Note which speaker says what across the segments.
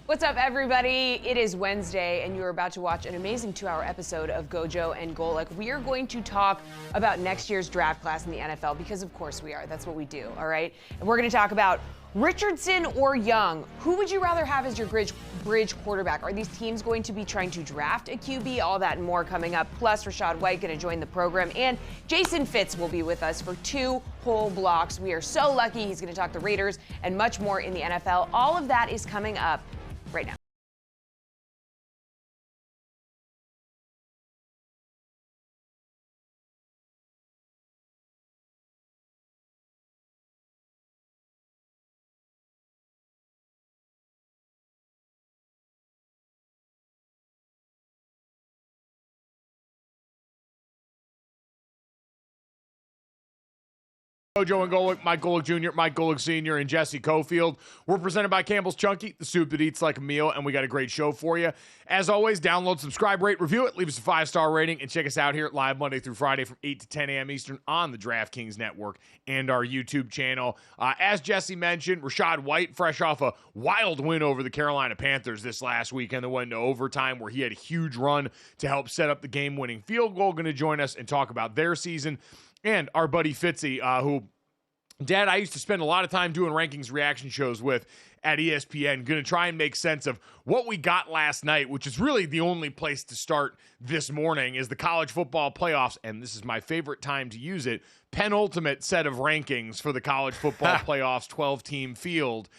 Speaker 1: What's up, everybody? It is Wednesday, and you're about to watch an amazing 2-hour episode of GoJo and Golic. We are going to talk about next year's draft class in the NFL, because of course we are. That's what we do, all right? And we're going to talk about Richardson or Young. Who would you rather have as your bridge quarterback? Are these teams going to be trying to draft a QB? All that and more coming up. Plus, Rachaad White going to join the program, and Jason Fitz will be with us for 2 whole blocks. We are so lucky. He's going to talk the Raiders and much more in the NFL. All of that is coming up right now.
Speaker 2: GoJo and Golic, Mike Golic Jr., Mike Golic Sr., and Jesse Cofield. We're presented by Campbell's Chunky, the soup that eats like a meal, and we got a great show for you. As always, download, subscribe, rate, review it, leave us a 5-star rating, and check us out here live Monday through Friday from 8 to 10 a.m. Eastern on the DraftKings Network and our YouTube channel. As Jesse mentioned, Rachaad White, fresh off a wild win over the Carolina Panthers this last weekend that went into overtime, where he had a huge run to help set up the game-winning field goal, going to join us and talk about their season. And our buddy Fitzy, who, Dad, I used to spend a lot of time doing rankings reaction shows with at ESPN, going to try and make sense of what we got last night, which is really the only place to start this morning, is the college football playoffs, and this is my favorite time to use it, penultimate set of rankings for the college football playoffs 12-team field.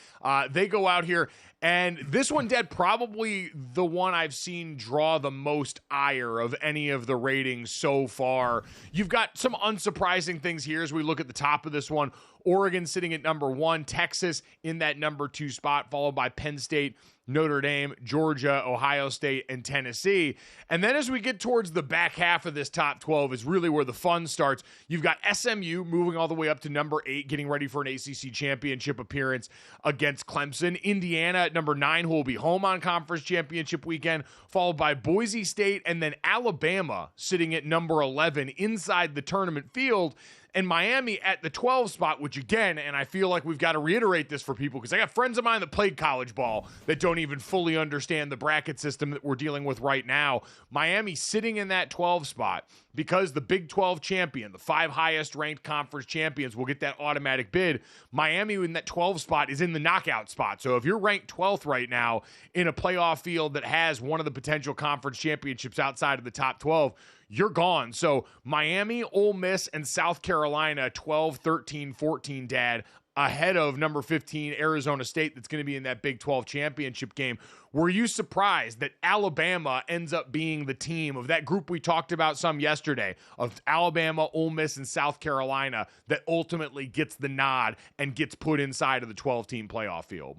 Speaker 2: They go out here, and this one, Dad, probably the one I've seen draw the most ire of any of the ratings so far. You've got some unsurprising things here as we look at the top of this one. Oregon sitting at number 1, Texas in that number 2 spot, followed by Penn State, Notre Dame, Georgia, Ohio State, and Tennessee. And then as we get towards the back half of this top 12 is really where the fun starts. You've got SMU moving all the way up to number 8, getting ready for an ACC championship appearance against Clemson. Indiana at number 9, who will be home on conference championship weekend, followed by Boise State, and then Alabama sitting at number 11 inside the tournament field. And Miami at the 12 spot, which again, and I feel like we've got to reiterate this for people because I got friends of mine that played college ball that don't even fully understand the bracket system that we're dealing with right now. Miami sitting in that 12 spot because the Big 12 champion, the 5 highest ranked conference champions will get that automatic bid. Miami in that 12 spot is in the knockout spot. So if you're ranked 12th right now in a playoff field that has one of the potential conference championships outside of the top 12, you're gone. So Miami, Ole Miss, and South Carolina, 12, 13, 14, Dad, ahead of number 15, Arizona State, that's going to be in that Big 12 championship game. Were you surprised that Alabama ends up being the team of that group we talked about some yesterday, of Alabama, Ole Miss, and South Carolina, that ultimately gets the nod and gets put inside of the 12-team playoff field?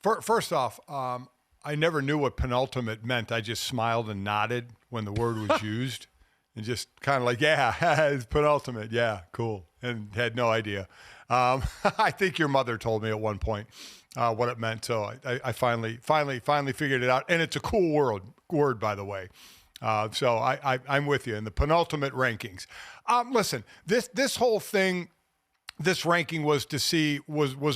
Speaker 3: First off, I never knew what penultimate meant. I just smiled and nodded when the word was used and just kind of like, yeah, it's penultimate. Yeah, cool. And had no idea. I think your mother told me at one point what it meant. So I finally figured it out. And it's a cool word, by the way. So I'm with you in the penultimate rankings. Listen, this whole thing, this ranking was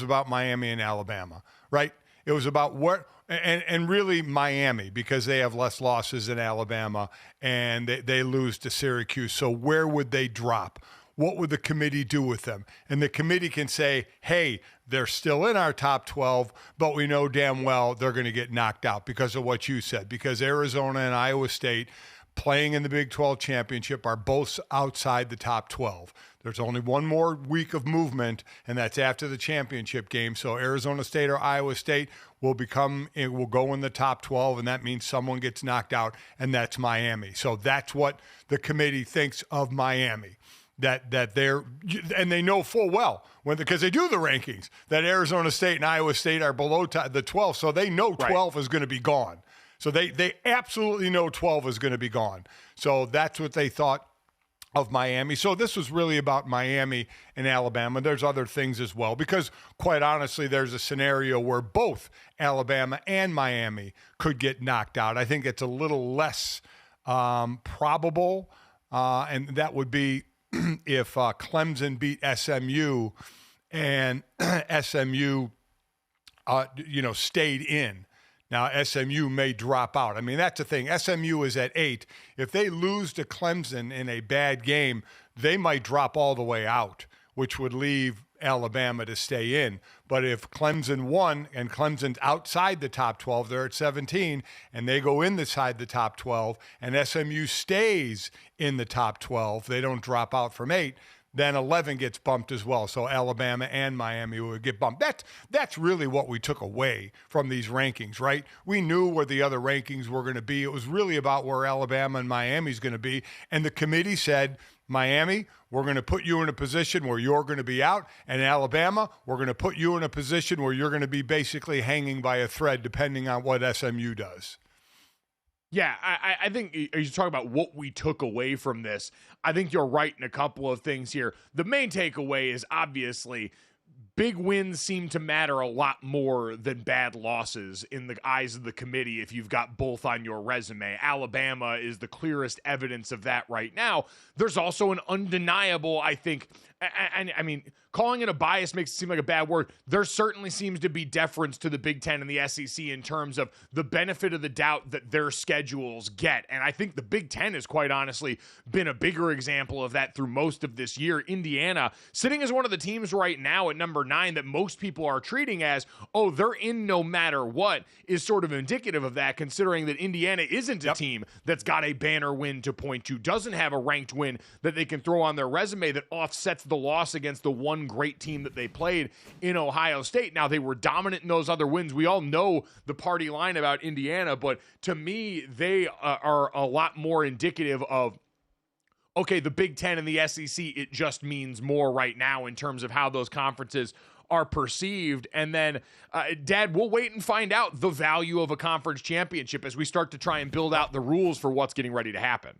Speaker 3: about Miami and Alabama, right? It was about what, and really Miami, because they have less losses than Alabama and they lose to Syracuse. So where would they drop? What would the committee do with them? And the committee can say, hey, they're still in our top 12, but we know damn well they're going to get knocked out because of what you said, because Arizona and Iowa State playing in the Big 12 championship are both outside the top 12. There's only one more week of movement, and that's after the championship game. So Arizona State or Iowa State will go in the top 12, and that means someone gets knocked out, and that's Miami. So that's what the committee thinks of Miami. That they're, and they know full well because they do the rankings, that Arizona State and Iowa State are below the 12, so they know 12 is going to be gone. So they absolutely know 12 is going to be gone. So that's what they thought of Miami. So this was really about Miami and Alabama. There's other things as well, because quite honestly, there's a scenario where both Alabama and Miami could get knocked out. I think it's a little less probable, and that would be if Clemson beat SMU and SMU, stayed in. Now, SMU may drop out. I mean, that's the thing. SMU is at 8. If they lose to Clemson in a bad game, they might drop all the way out, which would leave Alabama to stay in. But if Clemson won and Clemson's outside the top 12, they're at 17, and they go inside the top 12, and SMU stays in the top 12, they don't drop out from 8, then 11 gets bumped as well. So Alabama and Miami would get bumped. That's really what we took away from these rankings, right? We knew where the other rankings were going to be. It was really about where Alabama and Miami's going to be. And the committee said, Miami, we're going to put you in a position where you're going to be out. And Alabama, we're going to put you in a position where you're going to be basically hanging by a thread depending on what SMU does.
Speaker 2: Yeah, I think you talk about what we took away from this. I think you're right in a couple of things here. The main takeaway is obviously big wins seem to matter a lot more than bad losses in the eyes of the committee if you've got both on your resume. Alabama is the clearest evidence of that right now. There's also an undeniable, I think, and I mean, calling it a bias makes it seem like a bad word. There certainly seems to be deference to the Big Ten and the SEC in terms of the benefit of the doubt that their schedules get. And I think the Big Ten has quite honestly been a bigger example of that through most of this year. Indiana sitting as one of the teams right now at number 9 that most people are treating as, oh, they're in no matter what, is sort of indicative of that, considering that Indiana isn't a team that's got a banner win to point to, doesn't have a ranked win that they can throw on their resume that offsets the loss against the one great team that they played in Ohio State. Now, they were dominant in those other wins. We all know the party line about Indiana, but to me, they are a lot more indicative of, okay, the Big Ten and the SEC, it just means more right now in terms of how those conferences are perceived. And then, Dad, we'll wait and find out the value of a conference championship as we start to try and build out the rules for what's getting ready to happen.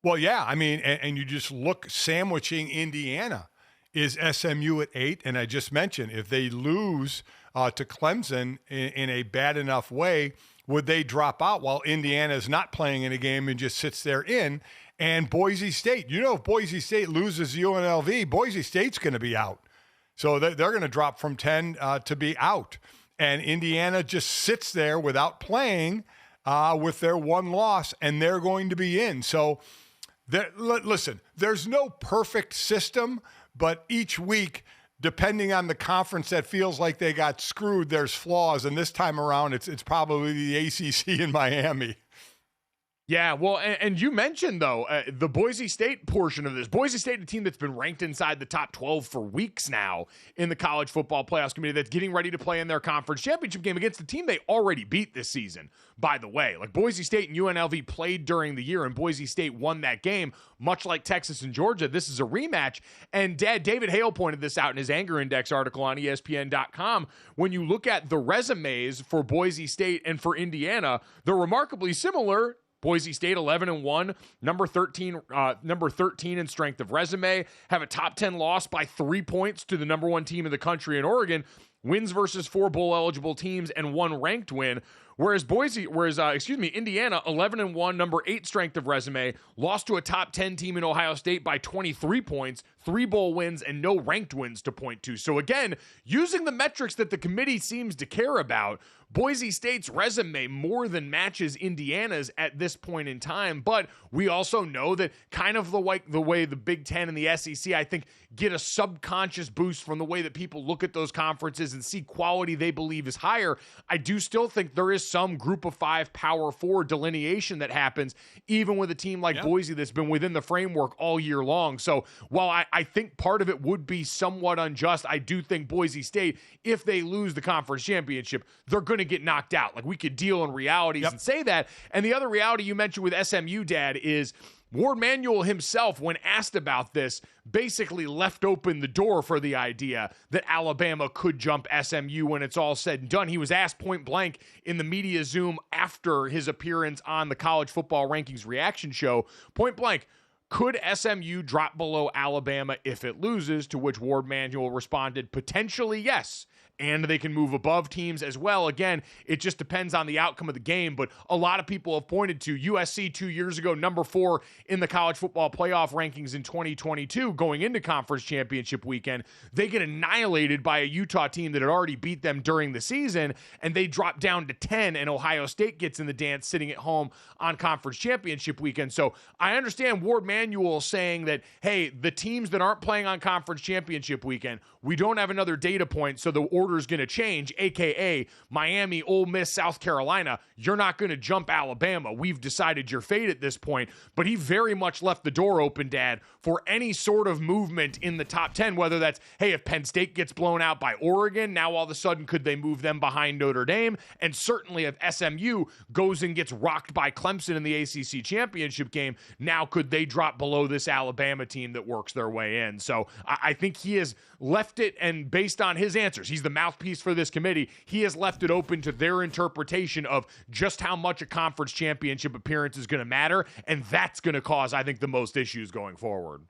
Speaker 3: Well, yeah, I mean, and you just look, sandwiching Indiana is SMU at 8, and I just mentioned if they lose to Clemson in a bad enough way, would they drop out while Indiana is not playing in a game and just sits there in? And Boise State, if Boise State loses UNLV, Boise State's going to be out. So they're going to drop from 10 to be out. And Indiana just sits there without playing with their one loss, and they're going to be in. So listen, there's no perfect system, but each week, depending on the conference that feels like they got screwed, there's flaws. And this time around, it's probably the ACC in Miami.
Speaker 2: Yeah, well, and you mentioned, though, the Boise State portion of this. Boise State, a team that's been ranked inside the top 12 for weeks now in the College Football Playoffs Committee, that's getting ready to play in their conference championship game against the team they already beat this season, by the way. Like, Boise State and UNLV played during the year, and Boise State won that game, much like Texas and Georgia. This is a rematch, and Dad, David Hale pointed this out in his Anger Index article on ESPN.com. When you look at the resumes for Boise State and for Indiana, they're remarkably similar. Boise State 11-1, number 13 in strength of resume, have a top 10 loss by 3 points to the number 1 team in the country in Oregon, wins versus 4 bowl eligible teams and 1 ranked win. Whereas Indiana 11-1, number 8 strength of resume, lost to a top 10 team in Ohio State by 23 points, 3 bowl wins and no ranked wins to point to. So again, using the metrics that the committee seems to care about, Boise State's resume more than matches Indiana's at this point in time, but we also know that kind of the way the Big Ten and the SEC, I think, get a subconscious boost from the way that people look at those conferences and see quality they believe is higher. I do still think there is some group of 5 Power 4 delineation that happens, even with a team like Boise that's been within the framework all year long. So while I think part of it would be somewhat unjust, I do think Boise State, if they lose the conference championship, they're going to get knocked out. Like, we could deal in realities and say that. And the other reality you mentioned with SMU, Dad, is Ward Manuel himself, when asked about this, basically left open the door for the idea that Alabama could jump SMU when it's all said and done. He was asked point blank in the media Zoom after his appearance on the College Football Rankings reaction show, point blank, could SMU drop below Alabama if it loses? To which Ward Manuel responded, potentially yes. and they can move above teams as well. Again, it just depends on the outcome of the game, but a lot of people have pointed to USC 2 years ago, number 4 in the college football playoff rankings in 2022, going into conference championship weekend. They get annihilated by a Utah team that had already beat them during the season, and they drop down to 10, and Ohio State gets in the dance sitting at home on conference championship weekend. So I understand Ward Manuel saying that, hey, the teams that aren't playing on conference championship weekend, we don't have another data point, so the order is going to change, aka Miami, Ole Miss, South Carolina. You're not going to jump Alabama. We've decided your fate at this point. But he very much left the door open, Dad, for any sort of movement in the top 10, whether that's, hey, if Penn State gets blown out by Oregon, now all of a sudden could they move them behind Notre Dame? And certainly if SMU goes and gets rocked by Clemson in the ACC championship game, now could they drop below this Alabama team that works their way in? So I think he has left it, and based on his answers, he's the mouthpiece for this committee, he has left it open to their interpretation of just how much a conference championship appearance is going to matter, and that's going to cause, I think, the most issues going forward.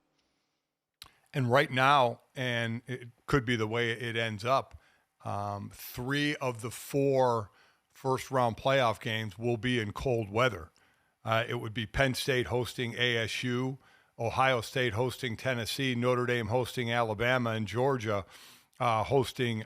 Speaker 3: And right now, and it could be the way it ends up, 3 of the 4 first-round playoff games will be in cold weather. It would be Penn State hosting ASU, Ohio State hosting Tennessee, Notre Dame hosting Alabama, and Georgia hosting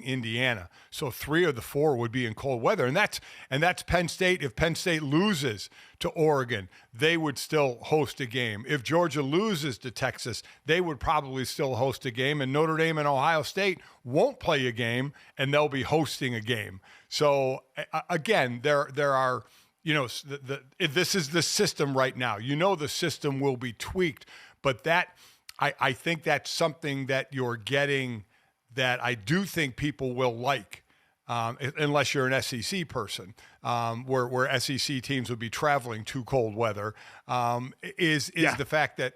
Speaker 3: Indiana. So 3 of the 4 would be in cold weather, and that's Penn State. If Penn State loses to Oregon, they would still host a game. If Georgia loses to Texas, they would probably still host a game, and Notre Dame and Ohio State won't play a game, and they'll be hosting a game. So again, there are. This is the system right now. The system will be tweaked, but I think that's something that you're getting that I do think people will like, unless you're an SEC person, where SEC teams would be traveling to cold weather, is the fact that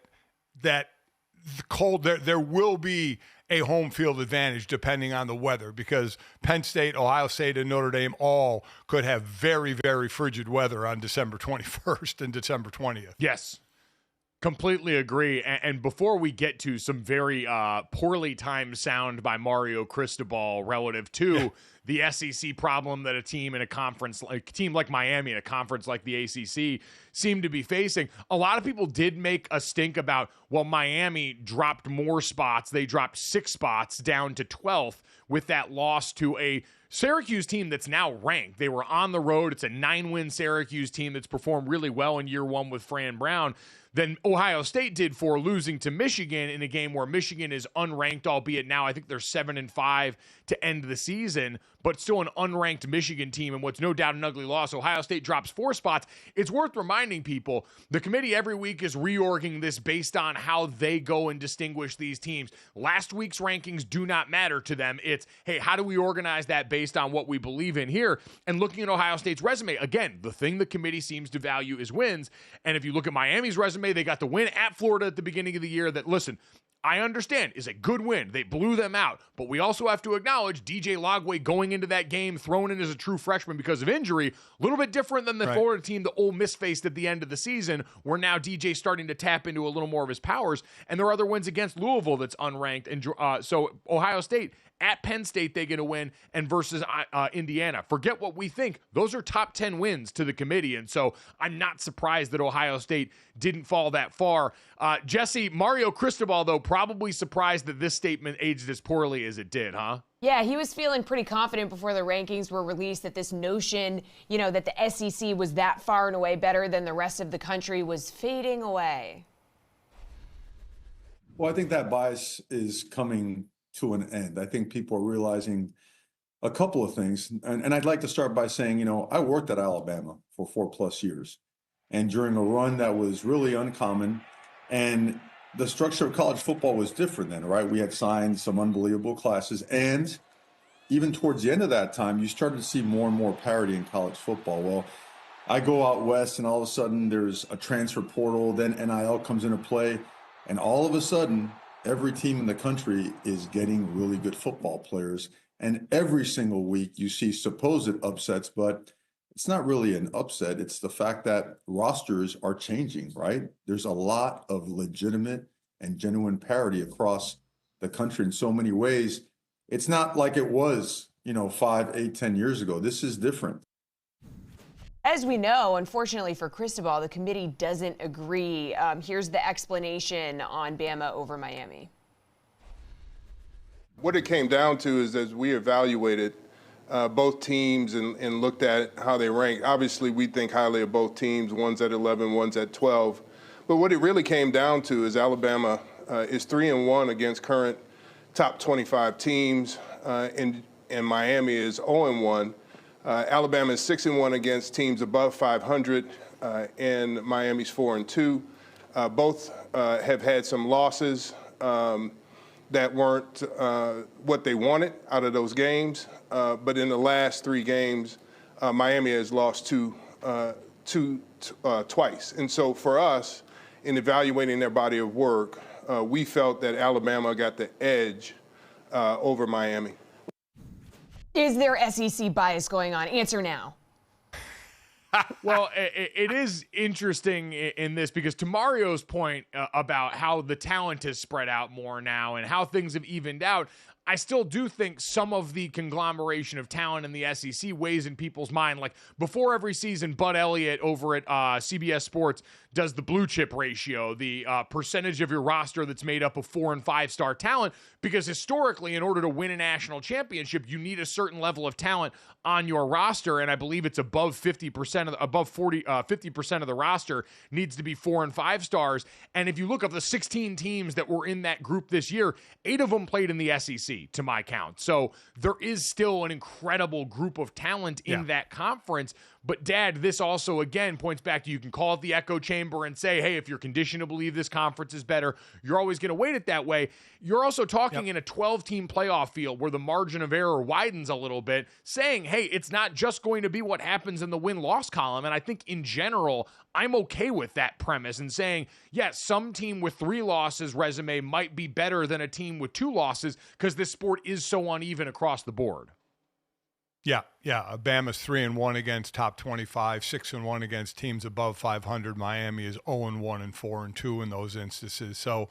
Speaker 3: the cold there will be a home field advantage depending on the weather, because Penn State, Ohio State, and Notre Dame all could have very, very frigid weather on December 21st and December 20th.
Speaker 2: Yes. Completely agree. And before we get to some very poorly timed sound by Mario Cristobal relative to the SEC problem that a team like Miami in a conference like the ACC seem to be facing, a lot of people did make a stink about, well, Miami dropped more spots. They dropped 6 spots down to 12th with that loss to a Syracuse team that's now ranked. They were on the road. It's a 9-win Syracuse team that's performed really well in year 1 with Fran Brown than Ohio State did for losing to Michigan in a game where Michigan is unranked, albeit now I think they're 7-5 to end the season, but still an unranked Michigan team, and what's no doubt an ugly loss. Ohio State drops 4 spots. It's worth reminding people, the committee every week is reorging this based on how they go and distinguish these teams. Last week's rankings do not matter to them. It's, hey, how do we organize that based on what we believe in here? And looking at Ohio State's resume, again, the thing the committee seems to value is wins. And if you look at Miami's resume, they got the win at Florida at the beginning of the year that, listen, I understand is a good win. They blew them out. But we also have to acknowledge DJ Lagway going into that game, thrown in as a true freshman because of injury, a little bit different than the Florida team that Ole Miss faced at the end of the season, where now DJ's starting to tap into a little more of his powers. And there are other wins against Louisville that's unranked. And so Ohio State, at Penn State, they get a win, and versus Indiana. Forget what we think. Those are top 10 wins to the committee, and so I'm not surprised that Ohio State didn't fall that far. Jesse, Mario Cristobal, though, probably surprised that this statement aged as poorly as it did, huh?
Speaker 1: Yeah, he was feeling pretty confident before the rankings were released that this notion, that the SEC was that far and away better than the rest of the country was fading away.
Speaker 4: Well, I think that bias is coming to an end. I think people are realizing a couple of things. And I'd like to start by saying, I worked at Alabama for 4+ years. And during a run that was really uncommon, and the structure of college football was different then, right? We had signed some unbelievable classes. And even towards the end of that time, you started to see more and more parity in college football. Well, I go out west and all of a sudden there's a transfer portal, then NIL comes into play. And all of a sudden, every team in the country is getting really good football players. And every single week you see supposed upsets, but it's not really an upset. It's the fact that rosters are changing, right? There's a lot of legitimate and genuine parity across the country in so many ways. It's not like it was, 5, 8, 10 years ago. This is different.
Speaker 1: As we know, unfortunately for Cristobal, the committee doesn't agree. Here's the explanation on Bama over Miami.
Speaker 5: What it came down to is as we evaluated both teams and looked at how they rank, obviously we think highly of both teams. One's at 11, one's at 12. But what it really came down to is Alabama is 3-1 against current top 25 teams, and Miami is 0-1. Alabama is 6-1 against teams above 500, and Miami's 4-2. Both have had some losses that weren't what they wanted out of those games. But in the last 3 games, Miami has lost twice. And so for us, in evaluating their body of work, we felt that Alabama got the edge over Miami.
Speaker 1: Is there SEC bias going on? Answer now.
Speaker 2: Well, it is interesting in this because to Mario's point about how the talent has spread out more now and how things have evened out, I still do think some of the conglomeration of talent in the SEC weighs in people's mind. Like before every season, Bud Elliott over at CBS Sports does the blue chip ratio, the percentage of your roster that's made up of 4- and 5-star talent, because historically, in order to win a national championship, you need a certain level of talent on your roster, and I believe it's above 50% of above 50% of the roster needs to be 4- and 5-stars. And if you look at the 16 teams that were in that group this year, 8 of them played in the SEC, to my count. So there is still an incredible group of talent in that conference. But Dad, this also again points back to, you can call it the echo chamber and say, hey, if you're conditioned to believe this conference is better, you're always going to weight it that way. You're also talking in a 12-team playoff field where the margin of error widens a little bit, saying, hey, it's not just going to be what happens in the win-loss column. And I think in general, I'm okay with that premise and saying, yes, some team with 3 losses resume might be better than a team with 2 losses because this sport is so uneven across the board.
Speaker 3: Yeah. Bama's 3-1 against top 25, 6-1 against teams above 500. Miami is 0-1 and 4-2 in those instances. So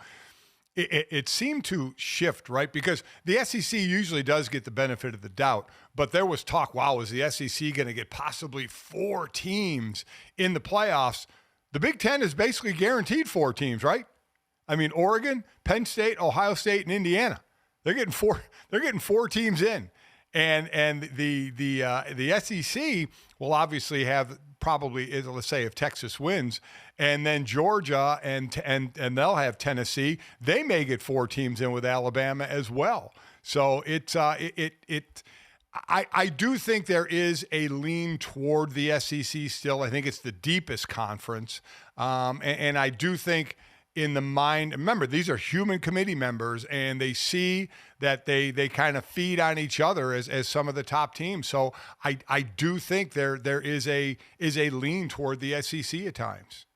Speaker 3: it seemed to shift, right? Because the SEC usually does get the benefit of the doubt, but there was talk, wow, is the SEC going to get possibly 4 teams in the playoffs? The Big Ten is basically guaranteed 4 teams, right? I mean, Oregon, Penn State, Ohio State, and Indiana. They're getting 4 teams in. And the SEC will obviously have probably, let's say, if Texas wins, and then Georgia and they'll have Tennessee. They may get 4 teams in with Alabama as well. So I do think there is a lean toward the SEC still. I think it's the deepest conference, and I do think, in the mind, remember, these are human committee members, and they see that they kind of feed on each other as some of the top teams. So I do think there is a lean toward the SEC at times.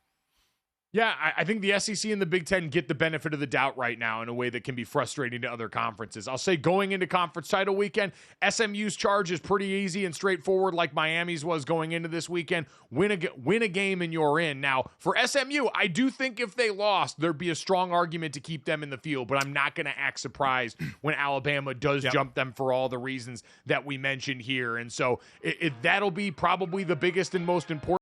Speaker 2: Yeah, I think the SEC and the Big Ten get the benefit of the doubt right now in a way that can be frustrating to other conferences. I'll say going into conference title weekend, SMU's charge is pretty easy and straightforward, like Miami's was going into this weekend. Win a game and you're in. Now, for SMU, I do think if they lost, there'd be a strong argument to keep them in the field, but I'm not going to act surprised when Alabama does jump them for all the reasons that we mentioned here. And so that'll be probably the biggest and most important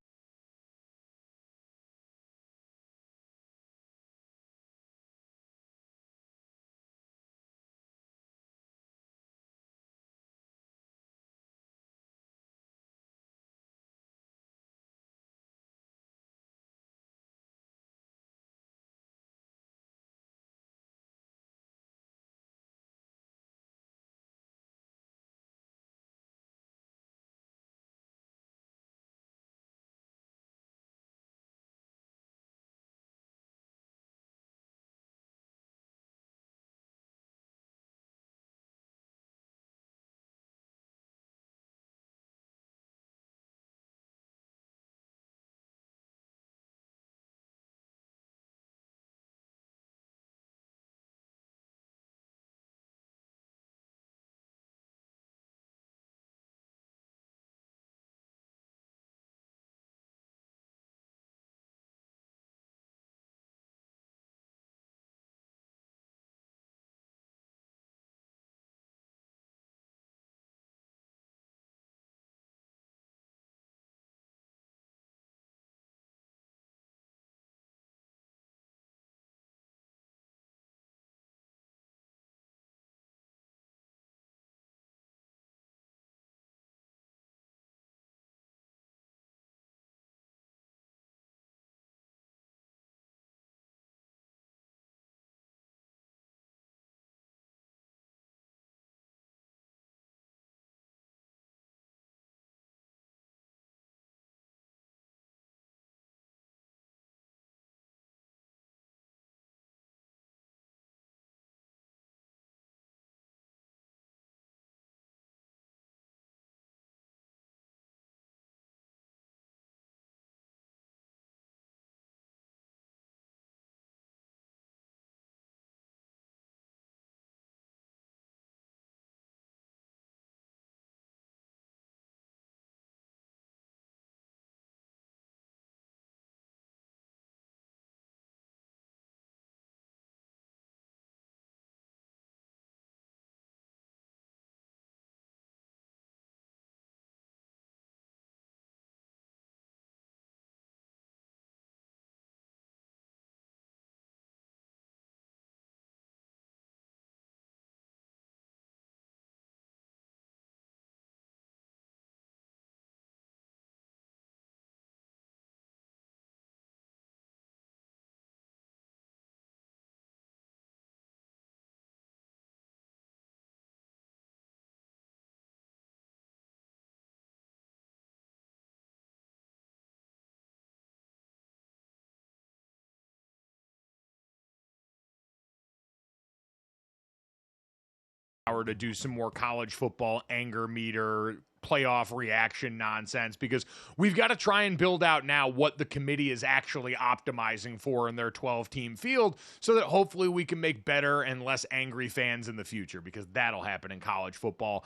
Speaker 2: to do some more college football anger meter playoff reaction nonsense, because we've got to try and build out now what the committee is actually optimizing for in their 12-team field, so that hopefully we can make better and less angry fans in the future, because that'll happen in college football.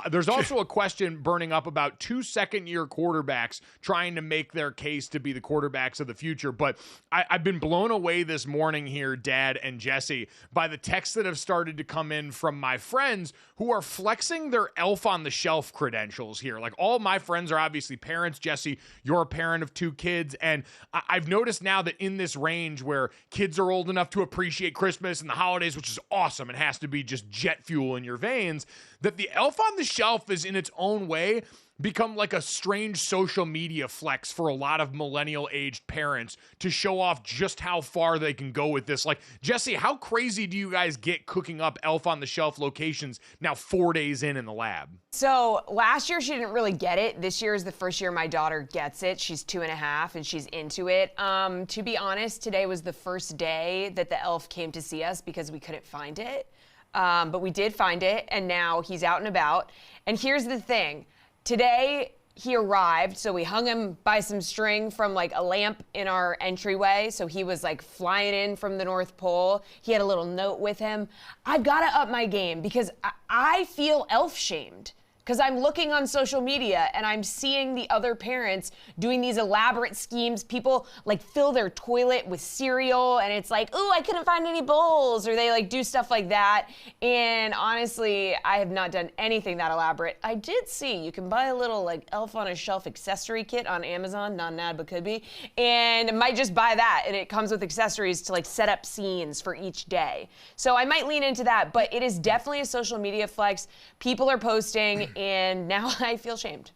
Speaker 2: There's also a question burning up about 2 second-year quarterbacks trying to make their case to be the quarterbacks of the future, but I've been blown away this morning here, Dad and Jesse, by the texts that have started to come in from my friends who are flexing their elf on the shelf credentials here. Like, all my friends are obviously parents. Jesse, you're a parent of 2 kids, and I've noticed now that in this range where kids are old enough to appreciate Christmas and the holidays, which is awesome, it has to be just jet fuel in your veins, that the elf on the shelf is in its own way become like a strange social media flex for a lot of millennial aged parents to show off just how far they can go with this. Like, Jesse, how crazy do you guys get cooking up elf on the shelf locations now 4 days in the lab?
Speaker 1: So last year she didn't really get it. This year is the first year my daughter gets it. She's 2.5 and she's into it. To be honest, today was the first day that the elf came to see us because we couldn't find it. But we did find it, and now he's out and about. And here's the thing. Today, he arrived, so we hung him by some string from like a lamp in our entryway. So he was like flying in from the North Pole. He had a little note with him. I've got to up my game because I feel elf shamed. Because I'm looking on social media and I'm seeing the other parents doing these elaborate schemes. People like fill their toilet with cereal and it's like, ooh, I couldn't find any bowls, or they like do stuff like that. And honestly, I have not done anything that elaborate. I did see you can buy a little like elf on a shelf accessory kit on Amazon, not an ad, but could be. And I might just buy that, and it comes with accessories to like set up scenes for each day. So I might lean into that, but it is definitely a social media flex. People are posting, and now I feel shamed.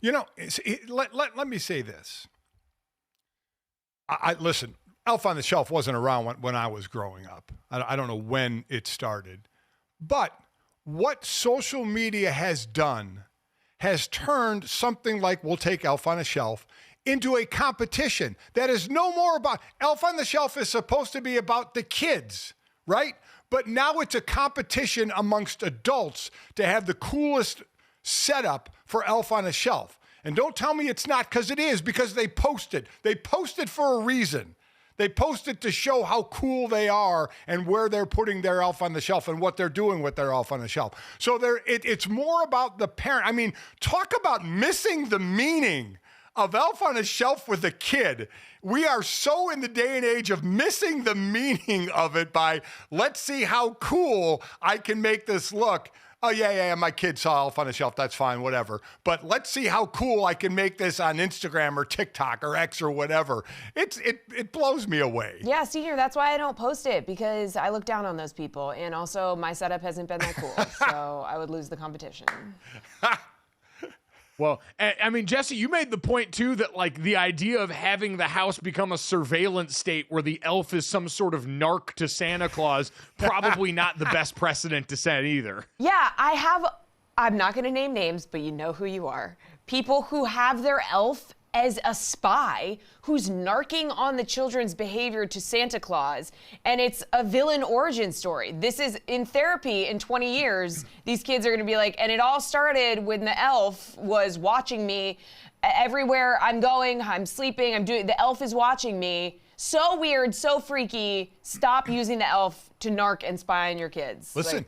Speaker 3: You know, let me say this. Listen, Elf on the Shelf wasn't around when I was growing up. I don't know when it started. But what social media has done has turned something like, we'll take Elf on a Shelf, into a competition that is no more about, Elf on the Shelf is supposed to be about the kids, right? But now it's a competition amongst adults to have the coolest setup for Elf on a Shelf. And don't tell me it's not, because it is, because they post it. They post it for a reason. They post it to show how cool they are and where they're putting their Elf on the Shelf and what they're doing with their Elf on the Shelf. So it's more about the parent. I mean, talk about missing the meaning of Elf on a Shelf with a kid. We are so in the day and age of missing the meaning of it by, let's see how cool I can make this look. Oh, yeah, my kid saw Elf on a Shelf. That's fine, whatever. But let's see how cool I can make this on Instagram or TikTok or X or whatever. It blows me away.
Speaker 1: Yeah, Senior, that's why I don't post it, because I look down on those people. And also, my setup hasn't been that cool, so I would lose the competition.
Speaker 2: Well, I mean, Jesse, you made the point, too, that, like, the idea of having the house become a surveillance state where the elf is some sort of narc to Santa Claus, probably not the best precedent to set either.
Speaker 1: Yeah, I'm not going to name names, but you know who you are. People who have their elf as a spy who's narking on the children's behavior to Santa Claus, and it's a villain origin story. This is in therapy. In 20 years, these kids are going to be like, and it all started when the elf was watching me everywhere I'm going, I'm sleeping, the elf is watching me. So weird, so freaky. Stop using the elf to narc and spy on your kids.
Speaker 3: Listen,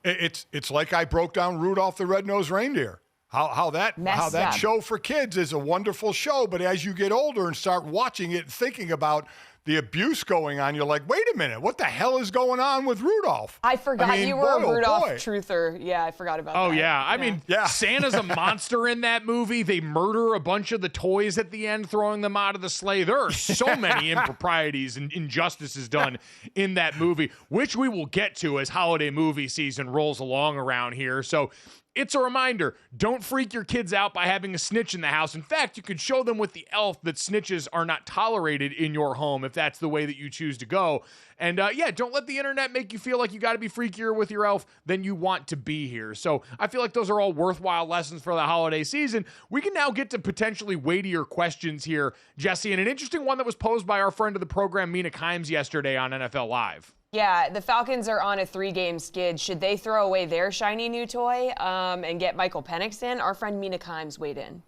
Speaker 3: it's like I broke down Rudolph the Red-Nosed Reindeer. How that show for kids is a wonderful show, but as you get older and start watching it and thinking about the abuse going on, you're like, wait a minute, what the hell is going on with Rudolph?
Speaker 1: I forgot you were a Rudolph truther. Yeah, I forgot about that.
Speaker 2: Oh, yeah. I mean, Santa's a monster in that movie. They murder a bunch of the toys at the end, throwing them out of the sleigh. There are so many improprieties and injustices done in that movie, which we will get to as holiday movie season rolls along around here. So it's a reminder, don't freak your kids out by having a snitch in the house. In fact, you could show them with the elf that snitches are not tolerated in your home if that's the way that you choose to go. And don't let the internet make you feel like you got to be freakier with your elf than you want to be here. So I feel like those are all worthwhile lessons for the holiday season. We can now get to potentially weightier questions here, Jesse, and an interesting one that was posed by our friend of the program, Mina Kimes, yesterday on NFL Live.
Speaker 1: Yeah, the Falcons are on a 3-game skid. Should they throw away their shiny new toy and get Michael Penix in? Our friend Mina Kimes weighed in.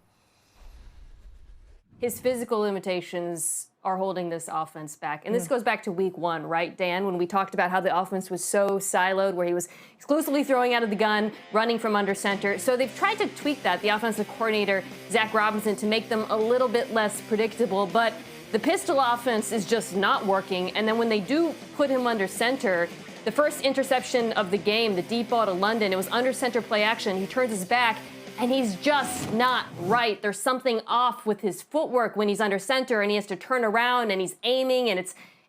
Speaker 6: His physical limitations are holding this offense back. And this goes back to week 1, right, Dan, when we talked about how the offense was so siloed, where he was exclusively throwing out of the gun, running from under center. So they've tried to tweak that, the offensive coordinator, Zach Robinson, to make them a little bit less predictable. But the pistol offense is just not working. And then when they do put him under center, the first interception of the game, the deep ball to London, it was under center play action. He turns his back, and he's just not right. There's something off with his footwork when he's under center, and he has to turn around, and he's aiming, and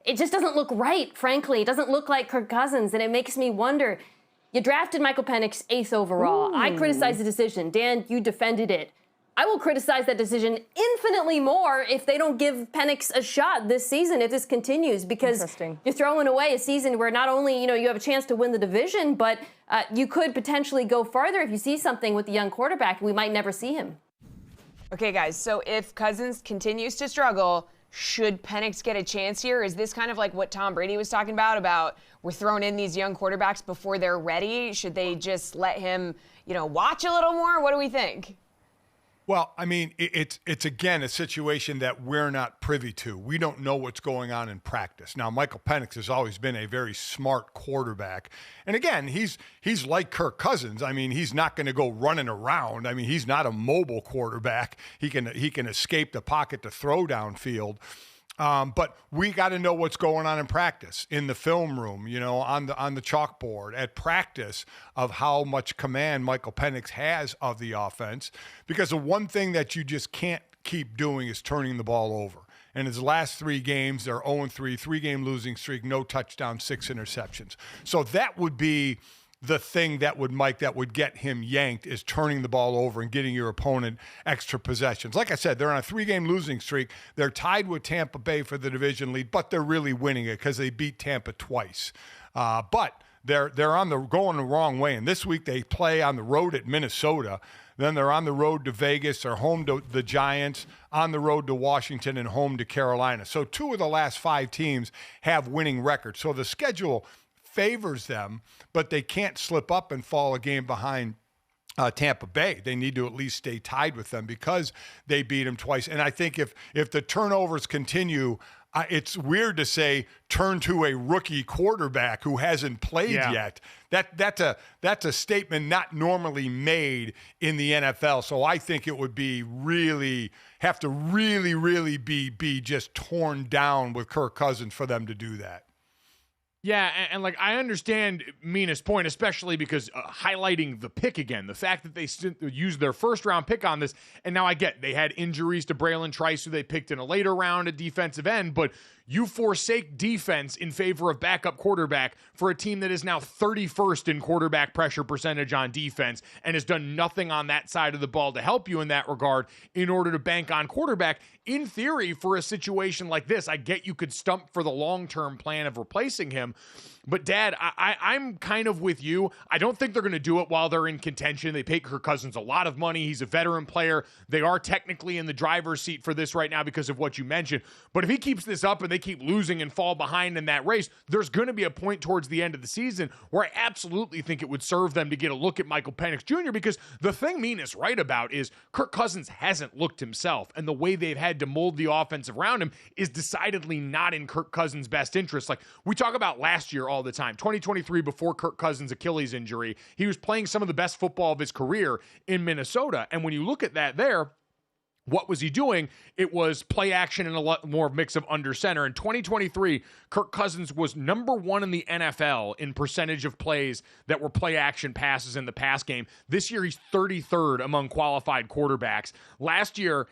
Speaker 6: it just doesn't look right, frankly. It doesn't look like Kirk Cousins, and it makes me wonder. You drafted Michael Penix 8th overall.
Speaker 1: Ooh.
Speaker 6: I criticized the decision. Dan, you defended it. I will criticize that decision infinitely more if they don't give Penix a shot this season, if this continues, because you're throwing away a season where not only, you have a chance to win the division, but you could potentially go farther if you see something with the young quarterback. We might never see him.
Speaker 1: Okay, guys, so if Cousins continues to struggle, should Penix get a chance here? Is this kind of like what Tom Brady was talking about we're throwing in these young quarterbacks before they're ready? Should they just let him, watch a little more? What do we think?
Speaker 3: Well, I mean, it's again a situation that we're not privy to. We don't know what's going on in practice. Now, Michael Penix has always been a very smart quarterback. And again, he's like Kirk Cousins. I mean, he's not going to go running around. I mean, he's not a mobile quarterback. He can escape the pocket to throw downfield. But we got to know what's going on in practice, in the film room, on the chalkboard, at practice, of how much command Michael Penix has of the offense. Because the one thing that you just can't keep doing is turning the ball over. In his last 3 games, they're 0-3, 3-game losing streak, no touchdowns, 6 interceptions. So that would be the thing that would get him yanked, is turning the ball over and getting your opponent extra possessions. Like I said, they're on a 3-game losing streak. They're tied with Tampa Bay for the division lead, but they're really winning it because they beat Tampa twice. But they're going the wrong way. And this week they play on the road at Minnesota. Then they're on the road to Vegas. They're home to the Giants, on the road to Washington, and home to Carolina. So 2 of the last 5 teams have winning records. So the schedule favors them, but they can't slip up and fall a game behind Tampa Bay. They need to at least stay tied with them because they beat them twice. And I think if the turnovers continue, it's weird to say turn to a rookie quarterback who hasn't played yet. That's a statement not normally made in the NFL. So I think it would be really be just torn down with Kirk Cousins for them to do that.
Speaker 2: Yeah, and like I understand Mina's point, especially because highlighting the pick again, the fact that they used their first-round pick on this, and now I get they had injuries to Braylon Trice, who they picked in a later round at defensive end, but you forsake defense in favor of backup quarterback for a team that is now 31st in quarterback pressure percentage on defense and has done nothing on that side of the ball to help you in that regard in order to bank on quarterback. In theory, for a situation like this, I get you could stump for the long-term plan of replacing him. But, Dad, I'm kind of with you. I don't think they're going to do it while they're in contention. They pay Kirk Cousins a lot of money. He's a veteran player. They are technically in the driver's seat for this right now because of what you mentioned. But if he keeps this up and they keep losing and fall behind in that race, there's going to be a point towards the end of the season where I absolutely think it would serve them to get a look at Michael Penix Jr. because the thing Mina's right about is Kirk Cousins hasn't looked himself, and the way they've had to mold the offense around him is decidedly not in Kirk Cousins' best interest. Like we talk about last year all the time, 2023, before Kirk Cousins' Achilles injury, he was playing some of the best football of his career in Minnesota. And when you look at that there, what was he doing? It was play action and a lot more mix of under center. In 2023, Kirk Cousins was number 1 in the NFL in percentage of plays that were play action passes in the pass game. This year, he's 33rd among qualified quarterbacks. Last year,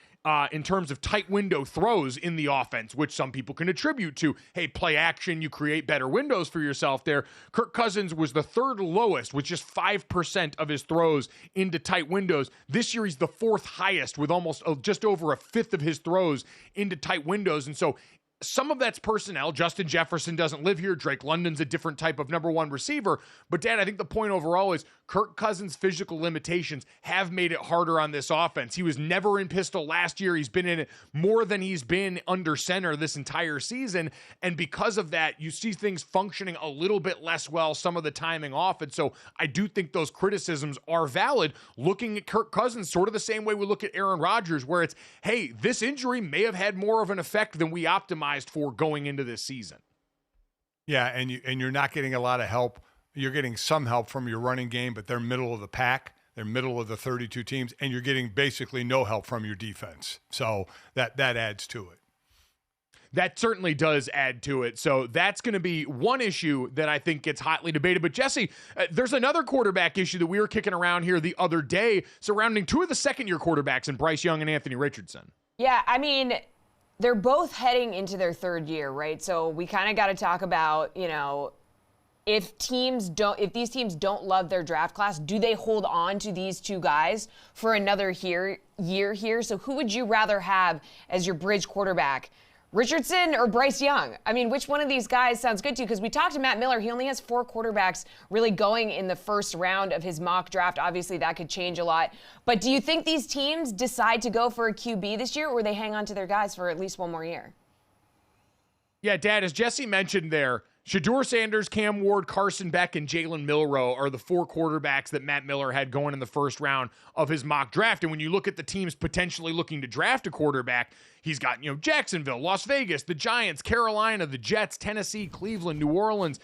Speaker 2: in terms of tight window throws in the offense, which some people can attribute to, hey, play action, you create better windows for yourself there. Kirk Cousins was the 3rd lowest with just 5% of his throws into tight windows. This year, he's the 4th highest with almost just over a 5th of his throws into tight windows. And so some of that's personnel. Justin Jefferson doesn't live here. Drake London's a different type of number one receiver. But, Dad, I think the point overall is Kirk Cousins' physical limitations have made it harder on this offense. He was never in pistol last year. He's been in it more than he's been under center this entire season. And because of that, you see things functioning a little bit less well, some of the timing off. And so I do think those criticisms are valid. Looking at Kirk Cousins sort of the same way we look at Aaron Rodgers, where it's, hey, this injury may have had more of an effect than we optimized for going into this season.
Speaker 3: Yeah, and you're not getting a lot of help. You're getting some help from your running game, but they're middle of the pack. They're middle of the 32 teams, and you're getting basically no help from your defense. So that adds to it.
Speaker 2: That certainly does add to it. So that's going to be one issue that I think gets hotly debated. But Jesse, there's another quarterback issue that we were kicking around here the other day surrounding two of the second-year quarterbacks in Bryce Young and Anthony Richardson.
Speaker 1: Yeah, I mean, they're both heading into their third year, right? So we kind of got to talk about, if these teams don't love their draft class, do they hold on to these two guys for another year here? So who would you rather have as your bridge quarterback? Richardson or Bryce Young? I mean, which one of these guys sounds good to you? Because we talked to Matt Miller. He only has 4 quarterbacks really going in the first round of his mock draft. Obviously, that could change a lot. But do you think these teams decide to go for a QB this year, or they hang on to their guys for at least one more year?
Speaker 2: Yeah, Dad, as Jesse mentioned there, Shedeur Sanders, Cam Ward, Carson Beck, and Jalen Milroe are the 4 quarterbacks that Matt Miller had going in the first round of his mock draft. And when you look at the teams potentially looking to draft a quarterback, he's got, Jacksonville, Las Vegas, the Giants, Carolina, the Jets, Tennessee, Cleveland, New Orleans,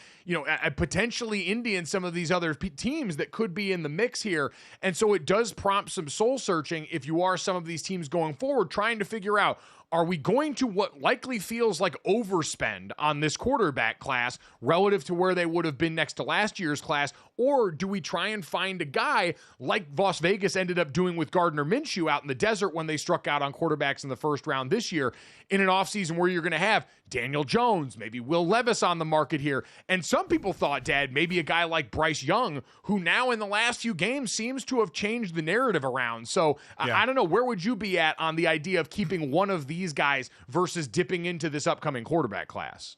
Speaker 2: potentially Indy and some of these other teams that could be in the mix here. And so it does prompt some soul searching if you are some of these teams going forward, trying to figure out, are we going to what likely feels like overspend on this quarterback class relative to where they would have been next to last year's class? Or do we try and find a guy like Las Vegas ended up doing with Gardner Minshew out in the desert when they struck out on quarterbacks in the first round this year, in an offseason where you're going to have Daniel Jones, maybe Will Levis on the market here. And some people thought, Dad, maybe a guy like Bryce Young, who now in the last few games seems to have changed the narrative around. So I don't know, where would you be at on the idea of keeping one of these guys versus dipping into this upcoming quarterback class?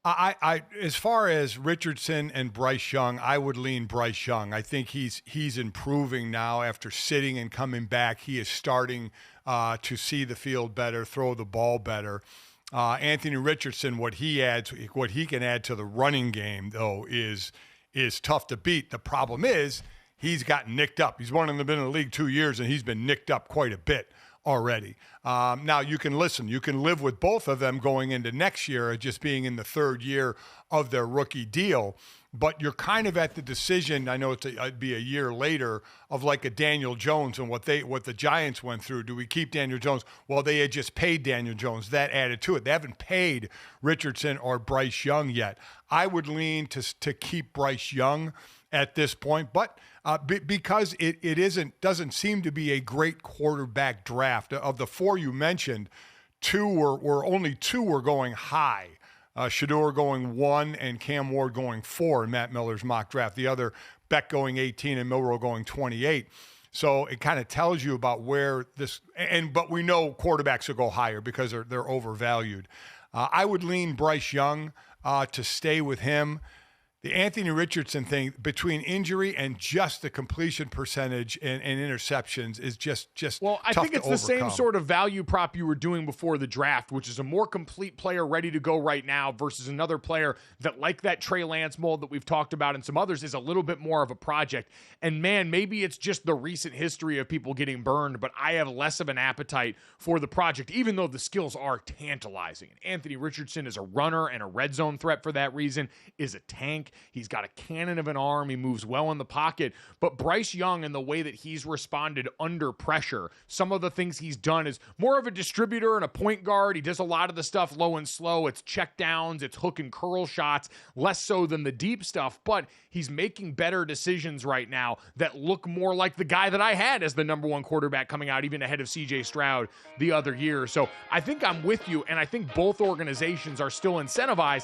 Speaker 3: I as far as Richardson and Bryce Young, I would lean Bryce Young. I think he's improving now after sitting and coming back. He is starting to see the field better, throw the ball better. Anthony Richardson, what he can add to the running game, though, is tough to beat. The problem is he's gotten nicked up. He's been in the league 2 years, and he's been nicked up quite a bit already. Now you can live with both of them going into next year, just being in the third year of their rookie deal. But you're kind of at the decision, I know it'd be a year later, of like a Daniel Jones and what the Giants went through. Do we keep Daniel Jones? Well, they had just paid Daniel Jones. That added to it. They haven't paid Richardson or Bryce Young yet. I would lean to keep Bryce Young at this point, but because it doesn't seem to be a great quarterback draft. Of the 4 you mentioned, only two were going high. Shedeur going 1 and Cam Ward going 4 in Matt Miller's mock draft. The other, Beck going 18 and Milroe going 28. So it kind of tells you about where this – but we know quarterbacks will go higher because they're overvalued. I would lean Bryce Young to stay with him. The Anthony Richardson thing, between injury and just the completion percentage and interceptions, is just
Speaker 2: well, I
Speaker 3: tough
Speaker 2: think it's
Speaker 3: to
Speaker 2: the same
Speaker 3: overcome.
Speaker 2: sort of value prop you were doing before the draft, which is a more complete player ready to go right now versus another player that, like that Trey Lance mold that we've talked about and some others, is a little bit more of a project. And man, maybe it's just the recent history of people getting burned, but I have less of an appetite for the project, even though the skills are tantalizing. Anthony Richardson is a runner and a red zone threat for that reason, is a tank. He's got a cannon of an arm. He moves well in the pocket. But Bryce Young, and the way that he's responded under pressure, some of the things he's done is more of a distributor and a point guard. He does a lot of the stuff low and slow. It's check downs. It's hook and curl shots, less so than the deep stuff. But he's making better decisions right now that look more like the guy that I had as the number 1 quarterback coming out, even ahead of CJ Stroud the other year. So I think I'm with you, and I think both organizations are still incentivized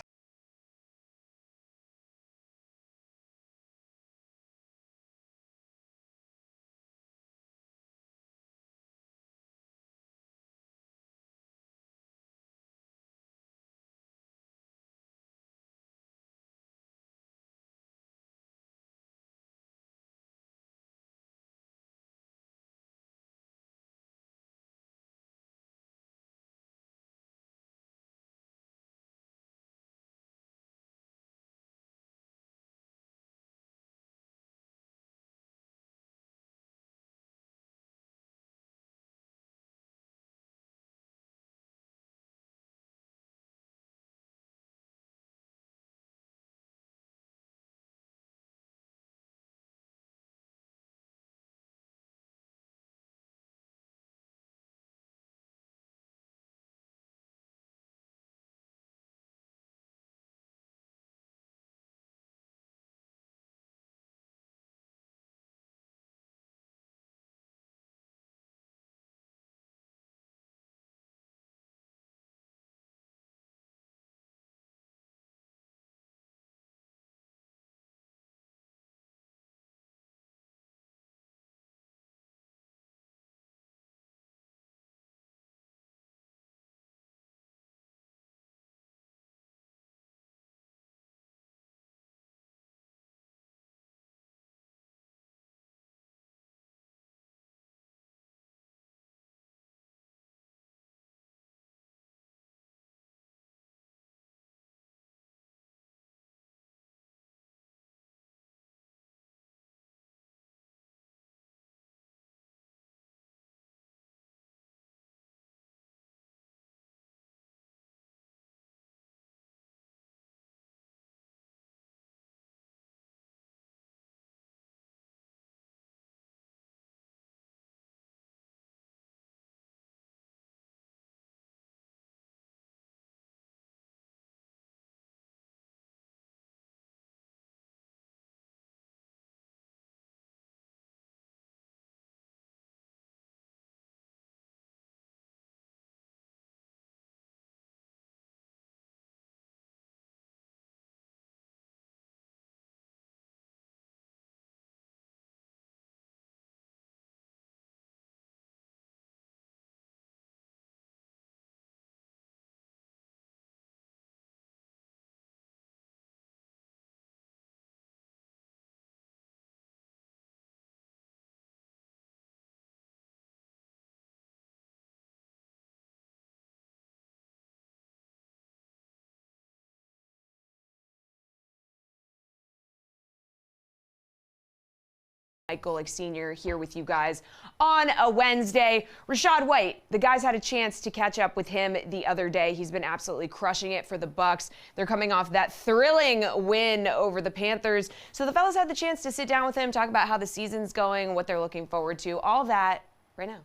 Speaker 1: Golic Sr. here with you guys on a Wednesday. Rachaad White, the guys had a chance to catch up with him the other day. He's been absolutely crushing it for the BUCS. They're coming off that thrilling win over the Panthers. So the fellas had the chance to sit down with him, talk about how the season's going, what they're looking forward to, all that right now.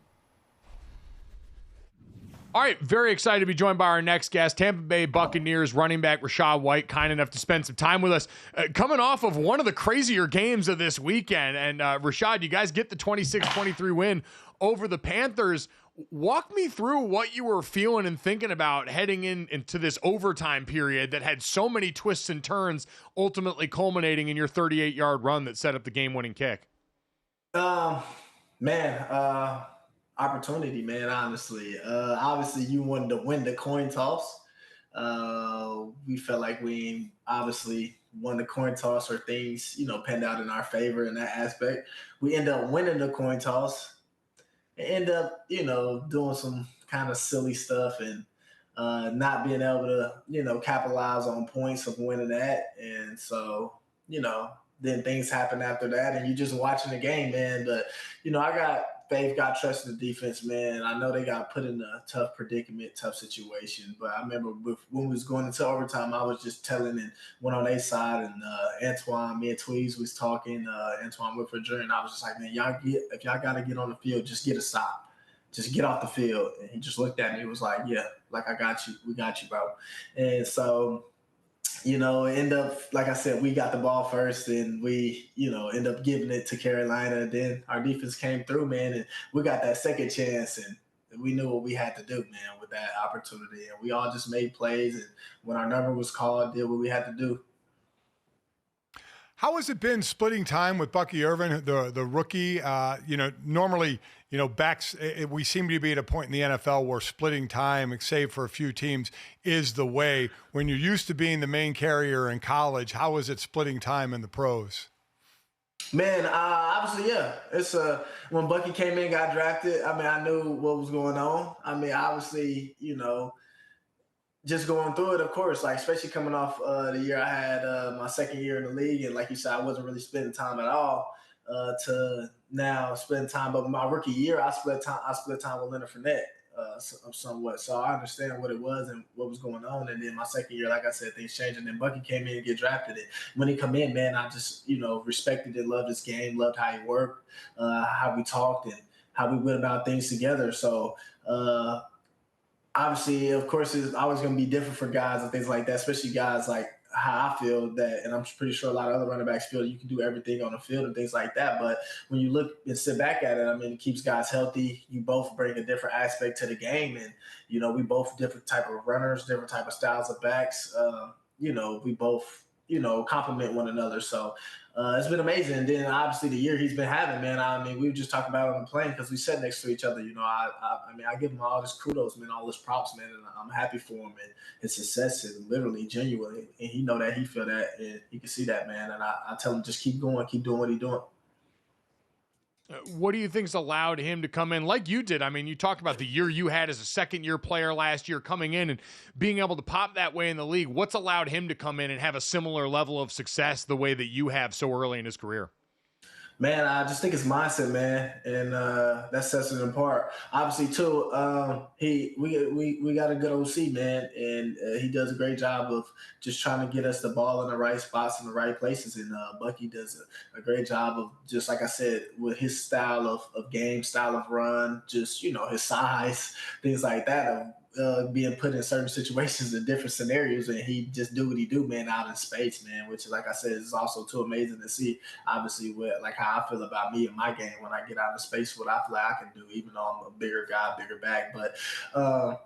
Speaker 2: All right, very excited to be joined by our next guest, Tampa Bay Buccaneers running back Rachaad White, kind enough to spend some time with us. Coming off of one of the crazier games of this weekend, and Rachaad, you guys get the 26-23 win over the Panthers. Walk me through what you were feeling and thinking about heading into this overtime period that had so many twists and turns, ultimately culminating in your 38-yard run that set up the game-winning kick.
Speaker 7: Opportunity, man, honestly. Obviously, you wanted to win the coin toss. We felt like we obviously won the coin toss, or things, panned out in our favor in that aspect. We end up winning the coin toss and end up, doing some kind of silly stuff and not being able to, capitalize on points of winning that. And so, then things happen after that, and you're just watching the game, man. But, I got faith, got trust in the defense, man. I know they got put in a tough predicament, tough situation. But I remember when we was going into overtime, I was just telling and went on their side, and Antoine, me and Tweez was talking, Antoine Whitford Jr., and I was just like, man, if y'all got to get on the field, just get a stop. Just get off the field. And he just looked at me. He was like, yeah, like, I got you. We got you, bro. And so, end up, like I said, we got the ball first, and we, end up giving it to Carolina. Then our defense came through, man, and we got that second chance, and we knew what we had to do, man, with that opportunity. And we all just made plays, and when our number was called, did what we had to do.
Speaker 3: How has it been splitting time with Bucky Irvin, the rookie? Normally, backs, we seem to be at a point in the NFL where splitting time, save for a few teams, is the way. When you're used to being the main carrier in college, how is it splitting time in the pros?
Speaker 7: Man, obviously, yeah. It's when Bucky came in, got drafted, I knew what was going on. Obviously, just going through it, of course, like, especially coming off the year I had my second year in the league. And like you said, I wasn't really spending time at all to now spend time. But my rookie year, I split time with Leonard Fournette somewhat. So I understand what it was and what was going on. And then my second year, like I said, things changed. And then Bucky came in and get drafted. And when he come in, man, I just, respected it, loved his game, loved how he worked, how we talked, and how we went about things together. So, obviously, of course, it's always going to be different for guys and things like that, especially guys like how I feel that, and I'm pretty sure a lot of other running backs feel you can do everything on the field and things like that. But when you look and sit back at it, it keeps guys healthy. You both bring a different aspect to the game. And, we both different type of runners, different type of styles of backs. We both, complement one another. So it's been amazing. And then obviously the year he's been having, man, we were just talking about it on the plane because we sat next to each other. I give him all this kudos, man, all this props, man, and I'm happy for him and his success is literally genuine. And he know that, he feel that, and he can see that, man. And I tell him just keep going, keep doing what he's doing.
Speaker 2: What do you think's allowed him to come in like you did? You talked about the year you had as a second-year player last year, coming in and being able to pop that way in the league. What's allowed him to come in and have a similar level of success the way that you have so early in his career?
Speaker 7: Man, I just think it's mindset, man, and that sets it apart. Obviously, too, we got a good OC, man, and he does a great job of just trying to get us the ball in the right spots in the right places. And Bucky does a great job of, just like I said, with his style of game, style of run, just his size, things like that. Being put in certain situations in different scenarios, and he just do what he do, man, out in space, man, which, like I said, is also too amazing to see. Obviously, with like how I feel about me and my game when I get out in space, what I feel like I can do, even though I'm a bigger guy, bigger back. But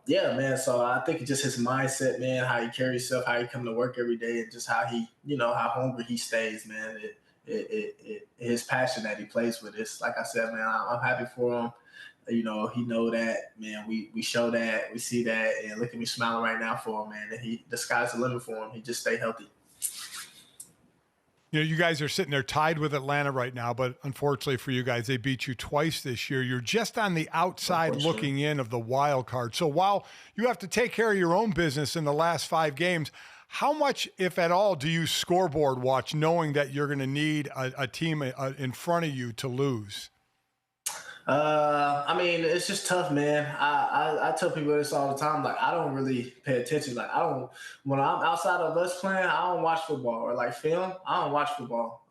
Speaker 7: yeah, man. So I think it's just his mindset, man, how he carries himself, how he come to work every day, and just how he, how hungry he stays, man. His passion that he plays with. It's like I said, man, I'm happy for him. He know that, man. We show that, we see that, and look at me smiling right now for him, man. And the sky's the limit for him. He just stay healthy.
Speaker 3: You guys are sitting there tied with Atlanta right now, but unfortunately for you guys, they beat you twice this year. You're just on the outside looking in of the wild card. So while you have to take care of your own business in the last 5 games, How much, if at all, do you scoreboard watch, knowing that you're going to need a team in front of you to lose?
Speaker 7: I mean, it's just tough, man. I tell people this all the time. Like, I don't really pay attention. Like, when I'm outside of us playing, I don't watch football or like film. I don't watch football.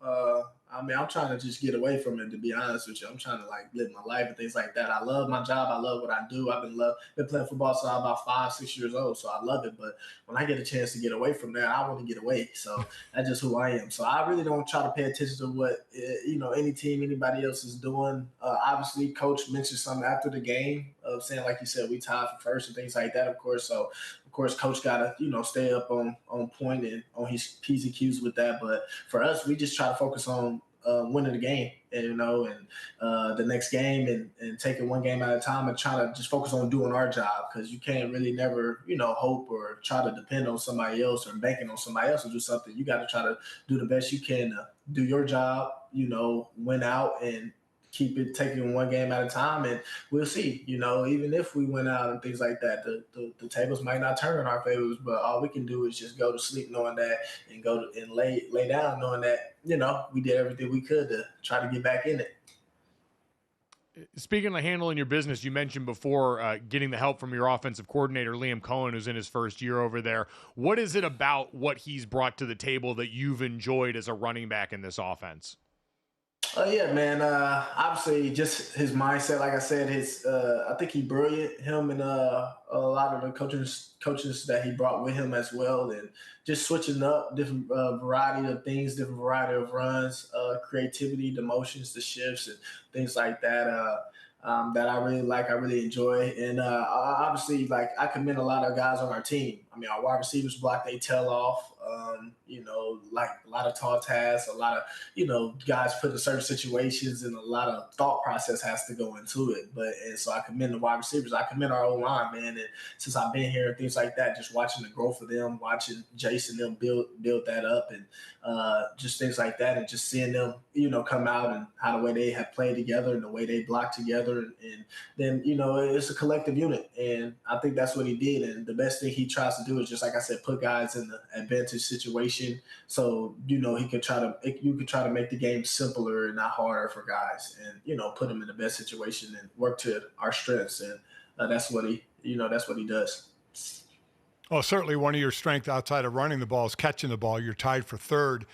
Speaker 7: I mean, I'm trying to just get away from it, to be honest with you. I'm trying to like live my life and things like that. I love my job. I love what I do. I've been playing football since I was about 5, 6 years old. So I love it. But when I get a chance to get away from that, I want to get away. So that's just who I am. So I really don't try to pay attention to what, any team, anybody else is doing. Obviously, coach mentioned something after the game of saying, like you said, we tied for first and things like that, of course. So, of course, coach got to, stay up on point and on his P's and Q's with that. But for us, we just try to focus on winning the game, and the next game, and taking one game at a time, and try to just focus on doing our job, because you can't really never, hope or try to depend on somebody else or banking on somebody else to do something. You got to try to do the best you can to do your job, win out and keep it taking one game at a time, and we'll see. Even if we went out and things like that, the tables might not turn in our favors, but all we can do is just go to sleep knowing that, and and lay down knowing that we did everything we could to try to get back in it.
Speaker 2: Speaking of handling your business, you mentioned before getting the help from your offensive coordinator, Liam Cohen, who's in his first year over there. What is it about what he's brought to the table that you've enjoyed as a running back in this offense?
Speaker 7: Yeah, man. Obviously, just his mindset. Like I said, I think he's brilliant. Him and a lot of the coaches that he brought with him as well, and just switching up different variety of things, different variety of runs, creativity, the motions, the shifts, and things like that. That I really like, I really enjoy. And obviously, like, I commend a lot of guys on our team. I mean, our wide receivers block their tail off, like a lot of tall tasks, a lot of, guys put in certain situations, and a lot of thought process has to go into it. And so I commend the wide receivers. I commend our O-line, man. And since I've been here and things like that, just watching the growth of them, watching Jason them build that up, and just things like that, and just seeing them, come out and how the way they have played together and the way they block together. And then, it's a collective unit. And I think that's what he did. And the best thing he tries to do is, just like I said, put guys in the advantage situation. So, you could try to make the game simpler and not harder for guys, and, put them in the best situation and work to our strengths. And that's what he does.
Speaker 3: Well, certainly one of your strengths outside of running the ball is catching the ball. You're tied for third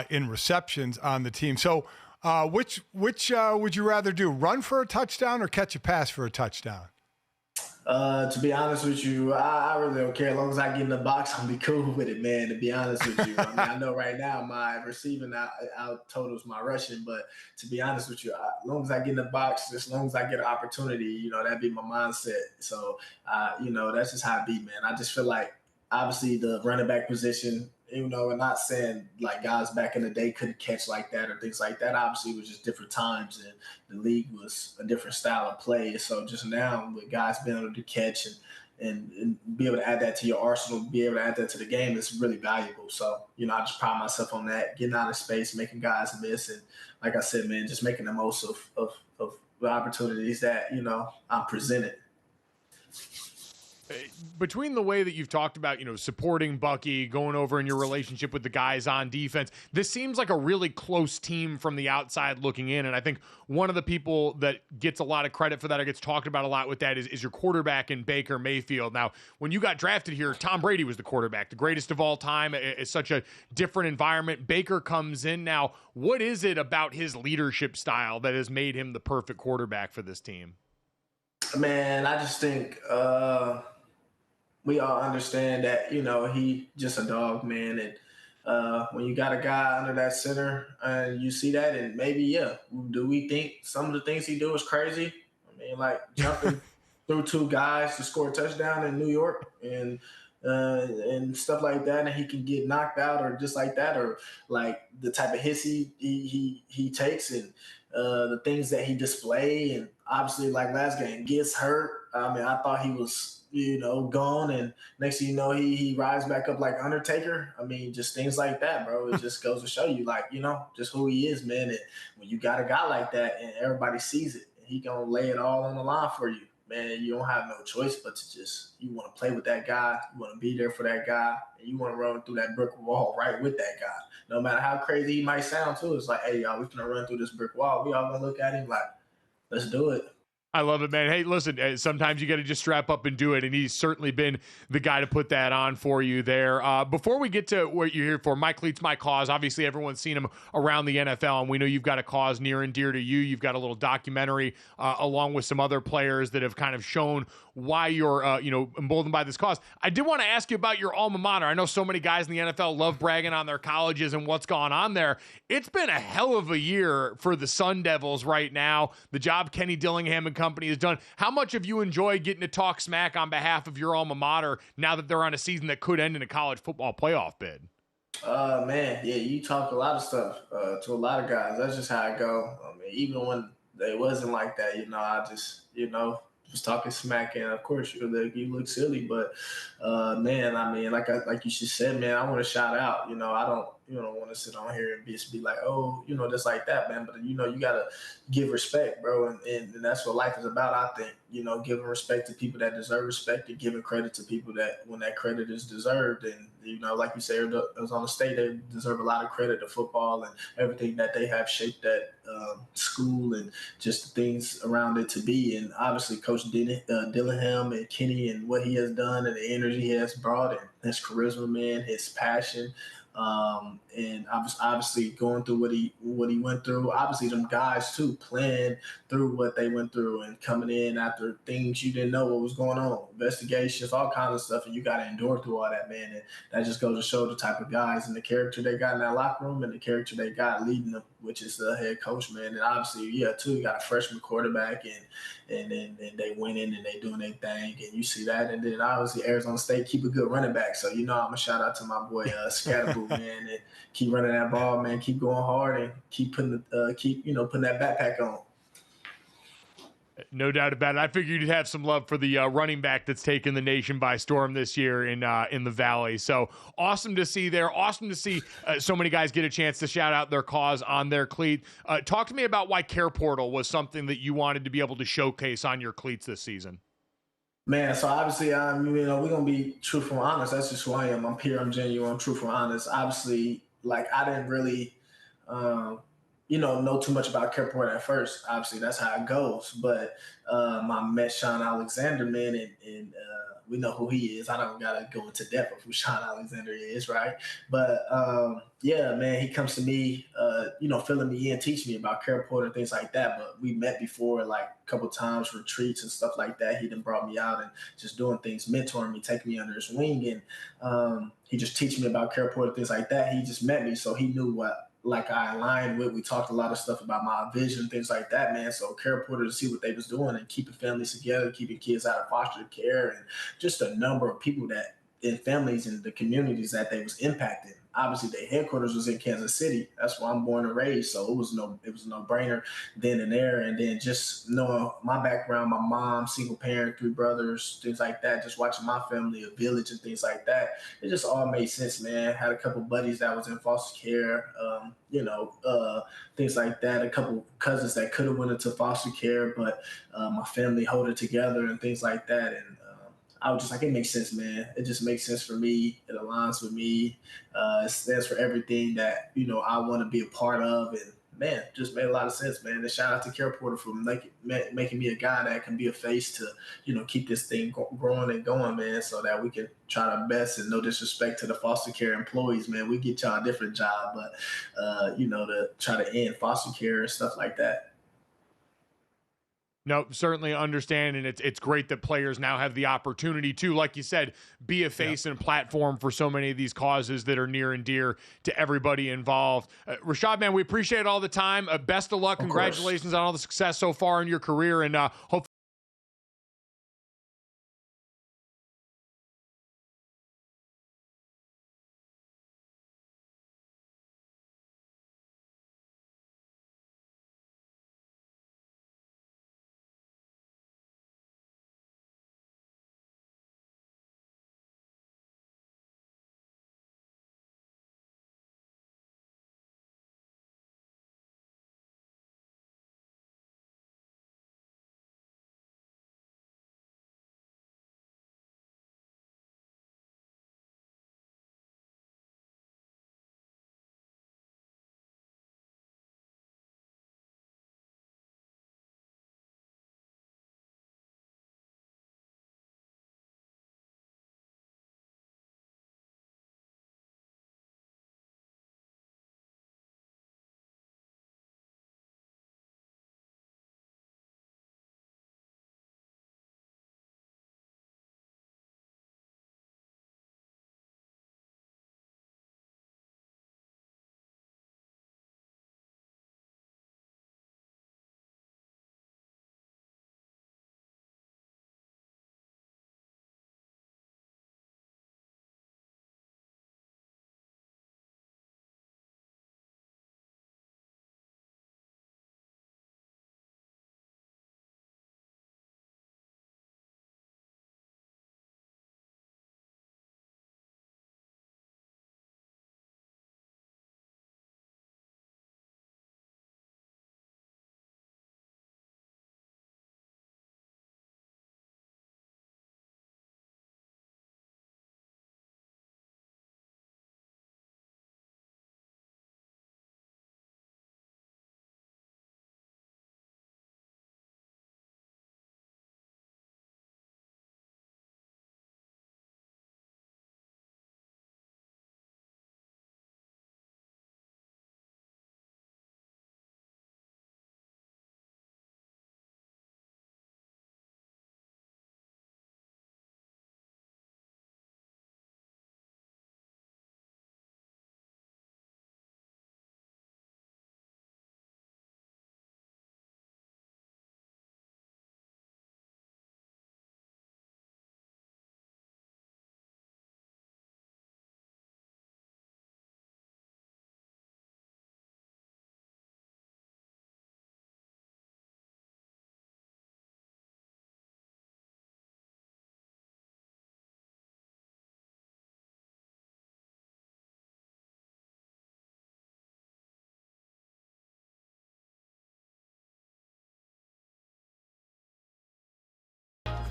Speaker 3: in receptions on the team. So which would you rather do, run for a touchdown or catch a pass for a touchdown?
Speaker 7: To be honest with you, I really don't care. As long as I get in the box, I'll be cool with it, man, to be honest with you. I mean, I know right now my receiving out totals my rushing, but to be honest with you, as long as I get in the box, as long as I get an opportunity, that'd be my mindset. So, that's just how it be, man. I just feel like, obviously, the running back position, and not saying like guys back in the day couldn't catch like that or things like that. Obviously, it was just different times, and the league was a different style of play. So just now, with guys being able to catch and be able to add that to your arsenal, be able to add that to the game, it's really valuable. So, I just pride myself on that, getting out of space, making guys miss, and like I said, man, just making the most of the opportunities that I'm presented.
Speaker 2: Between the way that you've talked about, supporting Bucky, going over in your relationship with the guys on defense, this seems like a really close team from the outside looking in. And I think one of the people that gets a lot of credit for that, or gets talked about a lot with that, is your quarterback in Baker Mayfield. Now, when you got drafted here, Tom Brady was the quarterback, the greatest of all time. It's such a different environment. Baker comes in now. What is it about his leadership style that has made him the perfect quarterback for this team?
Speaker 7: Man, I just think we all understand that, he just a dog, man. And when you got a guy under that center and you see that, and maybe, do we think some of the things he do is crazy? I mean, like jumping through two guys to score a touchdown in New York and stuff like that, and he can get knocked out or just like that, or like the type of hits he takes, and the things that he display. And obviously, like last game, gets hurt. I mean, I thought he was, gone, and next thing you know, he rises back up like Undertaker. I mean, just things like that, bro. It just goes to show you, like, just who he is, man. And when you got a guy like that and everybody sees it, he gonna lay it all on the line for you. man, you don't have no choice but to just, you want to play with that guy, you want to be there for that guy, and you want to run through that brick wall right with that guy. No matter how crazy he might sound too, it's like, hey, y'all, we're gonna run through this brick wall. We all gonna look at him like, let's do it.
Speaker 2: I love it, man. Hey, listen, sometimes you got to just strap up and do it, and he's certainly been the guy to put that on for you there. Before we get to what you're here for, My Cleats, My Cause, obviously everyone's seen him around the NFL, and we know you've got a cause near and dear to you. You've got a little documentary along with some other players that have kind of shown why you're emboldened by this cause. I did want to ask you about your alma mater. I know so many guys in the NFL love bragging on their colleges and what's gone on there. It's been a hell of a year for the Sun Devils right now. The job Kenny Dillingham and company has done. How much have you enjoyed getting to talk smack on behalf of your alma mater now that they're on a season that could end in a college football playoff bid?
Speaker 7: Man, yeah, you talk a lot of stuff to a lot of guys. That's just how I go. I mean, even when it wasn't like that, I just, was talking smack, and of course you look silly, but man, I mean, like you just said, man, I want to shout out. I don't want to sit on here and be like, oh, just like that, man. But you gotta give respect, bro, and that's what life is about. I think giving respect to people that deserve respect, and giving credit to people that when that credit is deserved, and like you said, it was on the state, they deserve a lot of credit to football and everything that they have shaped that school and just the things around it to be. And obviously, Coach Dillingham and Kenny and what he has done and the energy he has brought and his charisma, man, his passion. And obviously going through what he went through. Obviously, them guys too playing through what they went through and coming in after things you didn't know what was going on, investigations, all kinds of stuff, and you got to endure through all that, man. And that just goes to show the type of guys and the character they got in that locker room and the character they got leading them, which is the head coach, man. And obviously, you got a freshman quarterback, and then they went in and they doing their thing, and you see that. And then obviously Arizona State keep a good running back, so I'm a shout out to my boy Scatterboo, man, and keep running that ball, man, keep going hard, and keep putting putting that backpack on.
Speaker 2: No doubt about it. I figured you'd have some love for the running back that's taken the nation by storm this year in the Valley. So awesome to see there. Awesome to see so many guys get a chance to shout out their cause on their cleat. Talk to me about why Care Portal was something that you wanted to be able to showcase on your cleats this season.
Speaker 7: Man, so obviously, we're going to be truthful and honest. That's just who I am. I'm pure, I'm genuine, I'm truthful and honest. Obviously, like, I didn't really, know too much about Care Portal at first. Obviously, that's how it goes. But I met Sean Alexander, man, and we know who he is. I don't got to go into depth of who Sean Alexander is, right? But, yeah, man, he comes to me, filling me in, teaching me about Care Portal and things like that. But we met before, like, a couple times, retreats and stuff like that. He then brought me out and just doing things, mentoring me, taking me under his wing. And he just teaching me about Care Portal, things like that. He just met me, so he knew what I aligned with. We talked a lot of stuff about my vision, things like that, man. So Care Portal, to see what they was doing and keeping families together, keeping kids out of foster care, and just a number of people that in families and the communities that they was impacting. Obviously, their headquarters was in Kansas City. That's where I'm born and raised. So it was no brainer then and there. And then just knowing my background, my mom, single parent, 3 brothers, things like that, just watching my family, a village and things like that. It just all made sense, man. Had a couple buddies that was in foster care, things like that. A couple cousins that could have went into foster care, but my family held it together and things like that. And I was just like, it makes sense, man. It just makes sense for me. It aligns with me. It stands for everything that, I want to be a part of. And, man, just made a lot of sense, man. And shout out to Care Portal for making me a guy that can be a face to, keep this thing growing and going, man, so that we can try our best. And no disrespect to the foster care employees, man. We get y'all a different job, but, to try to end foster care and stuff like that.
Speaker 2: No, certainly understand, and it's great that players now have the opportunity to, like you said, be a face and platform for so many of these causes that are near and dear to everybody involved. Rachaad, man, we appreciate it all the time. Best of luck. Congratulations on all the success so far in your career, and hopefully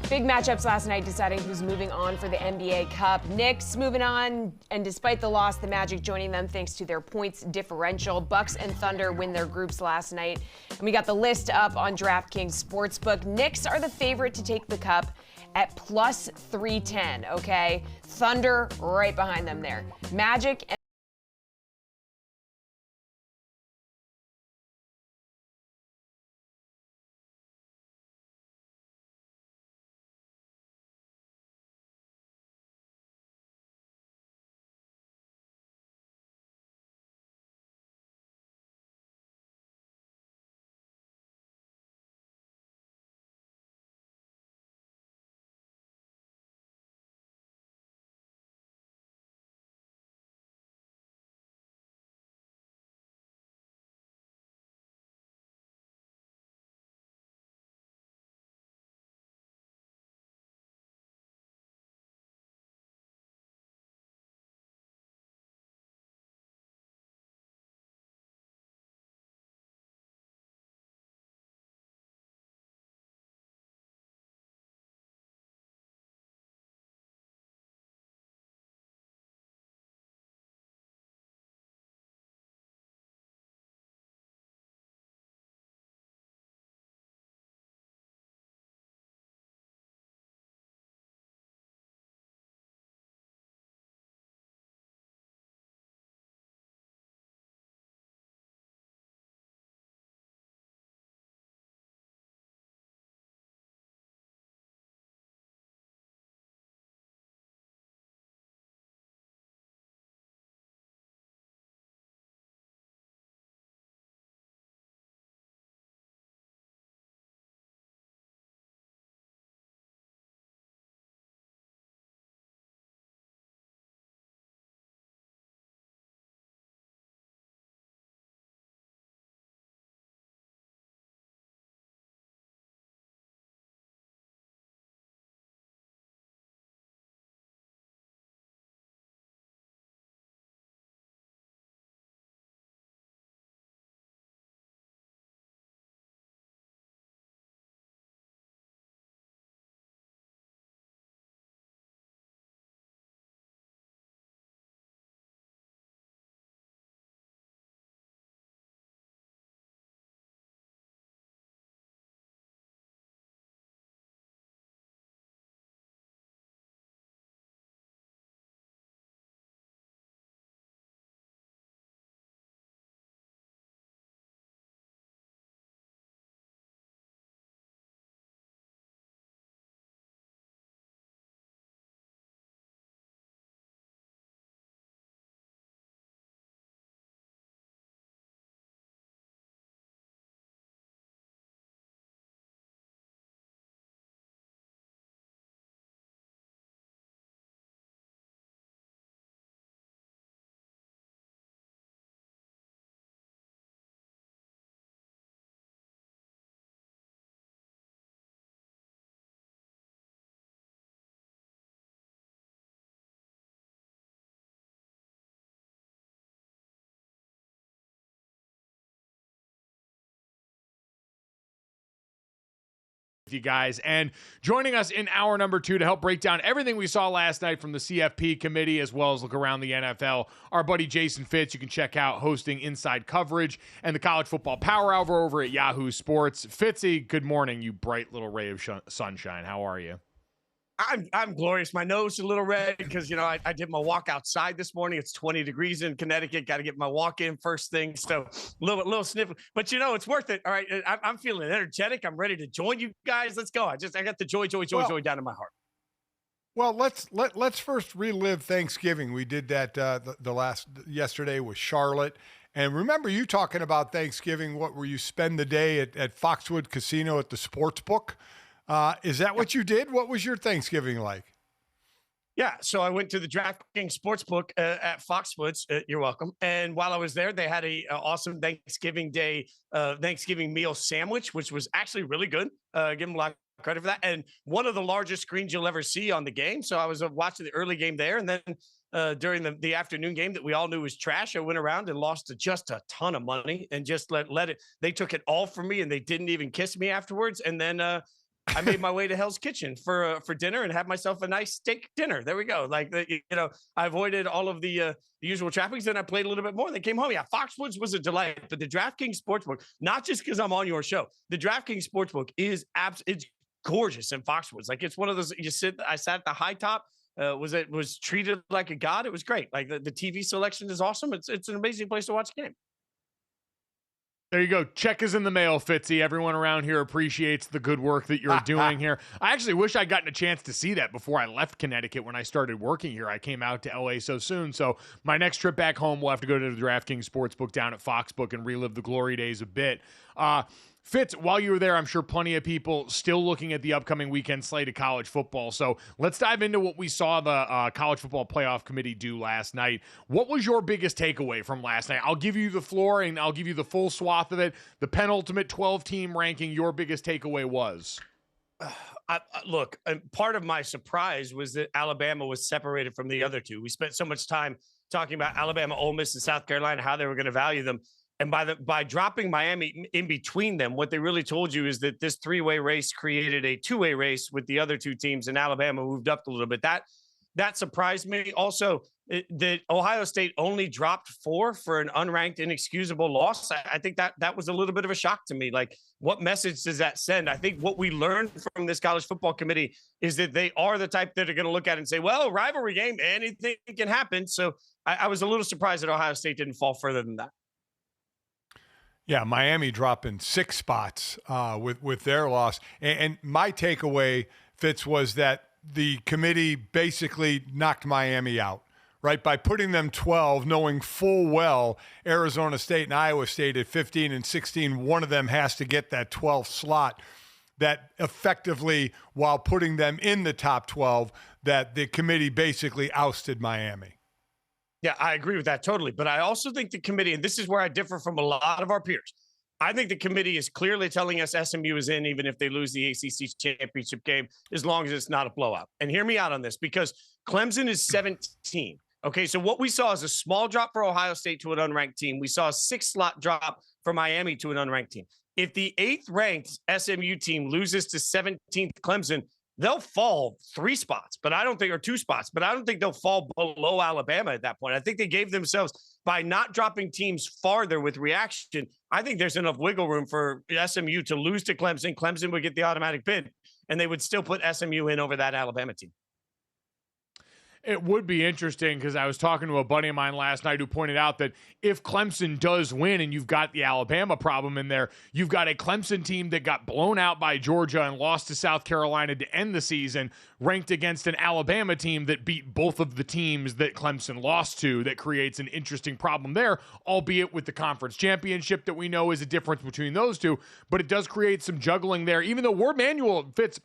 Speaker 1: Big matchups last night deciding who's moving on for the NBA Cup. Knicks moving on, and despite the loss, the Magic joining them thanks to their points differential. Bucks and Thunder win their groups last night. And we got the list up on DraftKings Sportsbook. Knicks are the favorite to take the cup at plus 310, okay? Thunder right behind them there. Magic and
Speaker 2: you guys, and joining us in hour number 2 to help break down everything we saw last night from the CFP committee as well as look around the NFL, our buddy Jason Fitz. You can check out hosting Inside Coverage and the College Football Power Hour over at Yahoo Sports. Fitzy, good morning, you bright little ray of sunshine. How are you?
Speaker 8: I'm glorious. My nose is a little red because, I did my walk outside this morning. It's 20 degrees in Connecticut. Got to get my walk in first thing. So a little sniffle, but it's worth it. All right. I'm feeling energetic. I'm ready to join you guys. Let's go. I got the joy down in my heart.
Speaker 3: Well, let's first relive Thanksgiving. We did that yesterday with Charlotte. And remember you talking about Thanksgiving, where you spend the day at Foxwood Casino at the sports book. Is that what you did? What was your Thanksgiving like?
Speaker 8: Yeah, so I went to the DraftKings Sportsbook at Foxwoods. You're welcome. And while I was there, they had a awesome Thanksgiving Day Thanksgiving meal sandwich, which was actually really good. Give them a lot of credit for that. And one of the largest screens you'll ever see on the game. So I was watching the early game there, and then during the afternoon game that we all knew was trash, I went around and lost just a ton of money and just let it. They took it all from me, and they didn't even kiss me afterwards. And then I made my way to Hell's Kitchen for dinner and had myself a nice steak dinner. There we go. Like, I avoided all of the usual trappings. Then I played a little bit more. Then came home. Yeah, Foxwoods was a delight. But the DraftKings Sportsbook, not just because I'm on your show, the DraftKings Sportsbook is it's gorgeous in Foxwoods. Like, it's one of those, I sat at the high top. Was treated like a god. It was great. Like, the TV selection is awesome. It's an amazing place to watch a game.
Speaker 2: There you go. Check is in the mail, Fitzy. Everyone around here appreciates the good work that you're doing here. I actually wish I'd gotten a chance to see that before I left Connecticut when I started working here. I came out to LA so soon. So my next trip back home, we'll have to go to the DraftKings Sportsbook down at Foxbook and relive the glory days a bit. Fitz, while you were there, I'm sure plenty of people still looking at the upcoming weekend slate of college football. So let's dive into what we saw the College Football Playoff Committee do last night. What was your biggest takeaway from last night? I'll give you the floor and I'll give you the full swath of it. The penultimate 12-team ranking, your biggest takeaway was?
Speaker 8: Look, part of my surprise was that Alabama was separated from the other two. We spent so much time talking about Alabama, Ole Miss, and South Carolina, how they were going to value them. And by dropping Miami in between them, what they really told you is that this three-way race created a two-way race with the other two teams, and Alabama moved up a little bit. That surprised me. Also, that Ohio State only dropped 4 for an unranked, inexcusable loss. I think that was a little bit of a shock to me. Like, what message does that send? I think what we learned from this college football committee is that they are the type that are going to look at it and say, well, rivalry game, anything can happen. So I was a little surprised that Ohio State didn't fall further than that.
Speaker 3: Yeah, Miami dropping 6 spots with their loss. And my takeaway, Fitz, was that the committee basically knocked Miami out, right? By putting them 12, knowing full well Arizona State and Iowa State at 15 and 16, one of them has to get that 12th slot. That effectively, while putting them in the top 12, that the committee basically ousted Miami.
Speaker 8: Yeah, I agree with that totally. But I also think the committee, and this is where I differ from a lot of our peers, I think the committee is clearly telling us SMU is in even if they lose the ACC championship game, as long as it's not a blowout. And hear me out on this, because Clemson is 17. Okay, so what we saw is a small drop for Ohio State to an unranked team. We saw a 6-slot drop for Miami to an unranked team. If the 8th-ranked SMU team loses to 17th Clemson, they'll fall 3 spots, but I don't think, or 2 spots, but I don't think they'll fall below Alabama at that point. I think they gave themselves, by not dropping teams farther with reaction, I think there's enough wiggle room for SMU to lose to Clemson. Clemson would get the automatic bid, and they would still put SMU in over that Alabama team.
Speaker 2: It would be interesting because I was talking to a buddy of mine last night who pointed out that if Clemson does win and you've got the Alabama problem in there, you've got a Clemson team that got blown out by Georgia and lost to South Carolina to end the season, ranked against an Alabama team that beat both of the teams that Clemson lost to. That creates an interesting problem there, albeit with the conference championship that we know is a difference between those two, but it does create some juggling there, even though Ward Manuel Fitz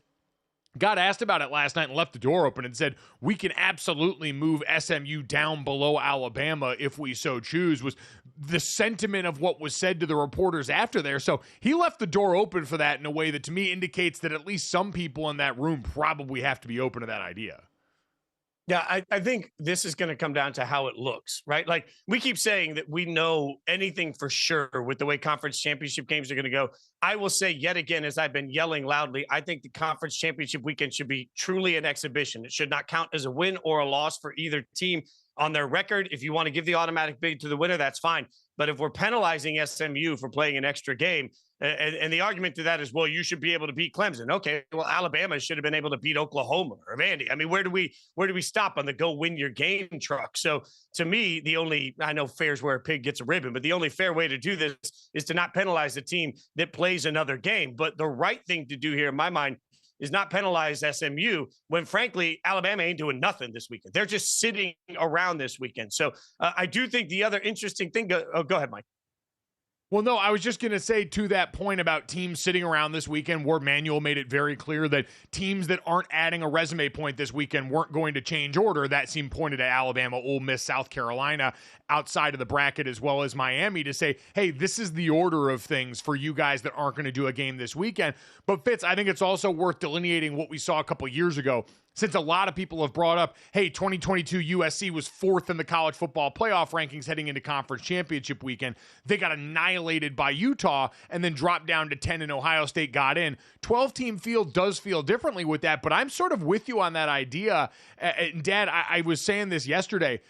Speaker 2: got asked about it last night and left the door open and said, we can absolutely move SMU down below Alabama if we so choose, was the sentiment of what was said to the reporters after there. So he left the door open for that in a way that to me indicates that at least some people in that room probably have to be open to that idea.
Speaker 8: Yeah, I think this is going to come down to how it looks, right? Like, we keep saying that we know anything for sure with the way conference championship games are going to go. I will say yet again, as I've been yelling loudly, I think the conference championship weekend should be truly an exhibition. It should not count as a win or a loss for either team on their record. If you want to give the automatic bid to the winner, that's fine. But if we're penalizing SMU for playing an extra game, and the argument to that is, well, you should be able to beat Clemson. Okay, well, Alabama should have been able to beat Oklahoma or Vandy. I mean, where do we stop on the go win your game truck? So to me, I know fair's where a pig gets a ribbon, but the only fair way to do this is to not penalize the team that plays another game. But the right thing to do here, in my mind, is not penalize SMU when, frankly, Alabama ain't doing nothing this weekend. They're just sitting around this weekend. So I do think the other interesting thing, go ahead, Mike.
Speaker 2: Well, no, I was just going to say to that point about teams sitting around this weekend, Ward Manuel made it very clear that teams that aren't adding a resume point this weekend weren't going to change order. That seemed pointed at Alabama, Ole Miss, South Carolina, outside of the bracket, as well as Miami, to say, hey, this is the order of things for you guys that aren't going to do a game this weekend. But Fitz, I think it's also worth delineating what we saw a couple years ago since a lot of people have brought up, hey, 2022 USC was 4th in the college football playoff rankings heading into conference championship weekend. They got annihilated by Utah and then dropped down to 10 and Ohio State got in. 12-team field does feel differently with that, but I'm sort of with you on that idea. And Dad, I was saying this yesterday.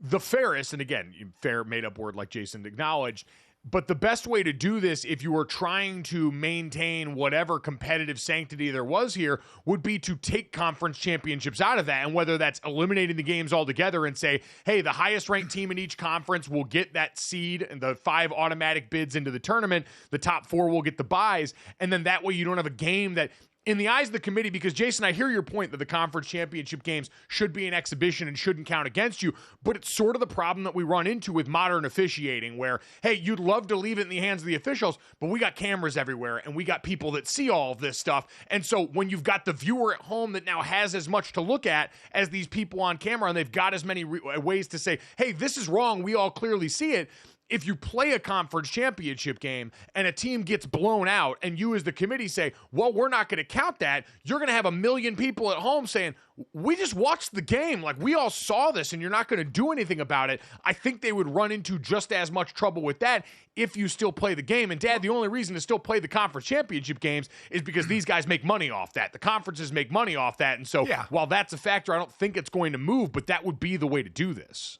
Speaker 2: The fairest, and again, fair made-up word like Jason acknowledged, but the best way to do this, if you were trying to maintain whatever competitive sanctity there was here, would be to take conference championships out of that. And whether that's eliminating the games altogether and say, hey, the highest ranked team in each conference will get that seed and the 5 automatic bids into the tournament. The top 4 will get the buys. And then that way you don't have a game that, in the eyes of the committee, because Jason, I hear your point that the conference championship games should be an exhibition and shouldn't count against you, but it's sort of the problem that we run into with modern officiating where, hey, you'd love to leave it in the hands of the officials, but we got cameras everywhere and we got people that see all of this stuff. And so when you've got the viewer at home that now has as much to look at as these people on camera, and they've got as many ways to say, hey, this is wrong, we all clearly see it. If you play a conference championship game and a team gets blown out and you as the committee say, well, we're not going to count that, you're going to have a million people at home saying, we just watched the game. Like, we all saw this and you're not going to do anything about it. I think they would run into just as much trouble with that if you still play the game. And Dad, the only reason to still play the conference championship games is because these guys make money off that. The conferences make money off that. And so while that's a factor, I don't think it's going to move, but that would be the way to do this.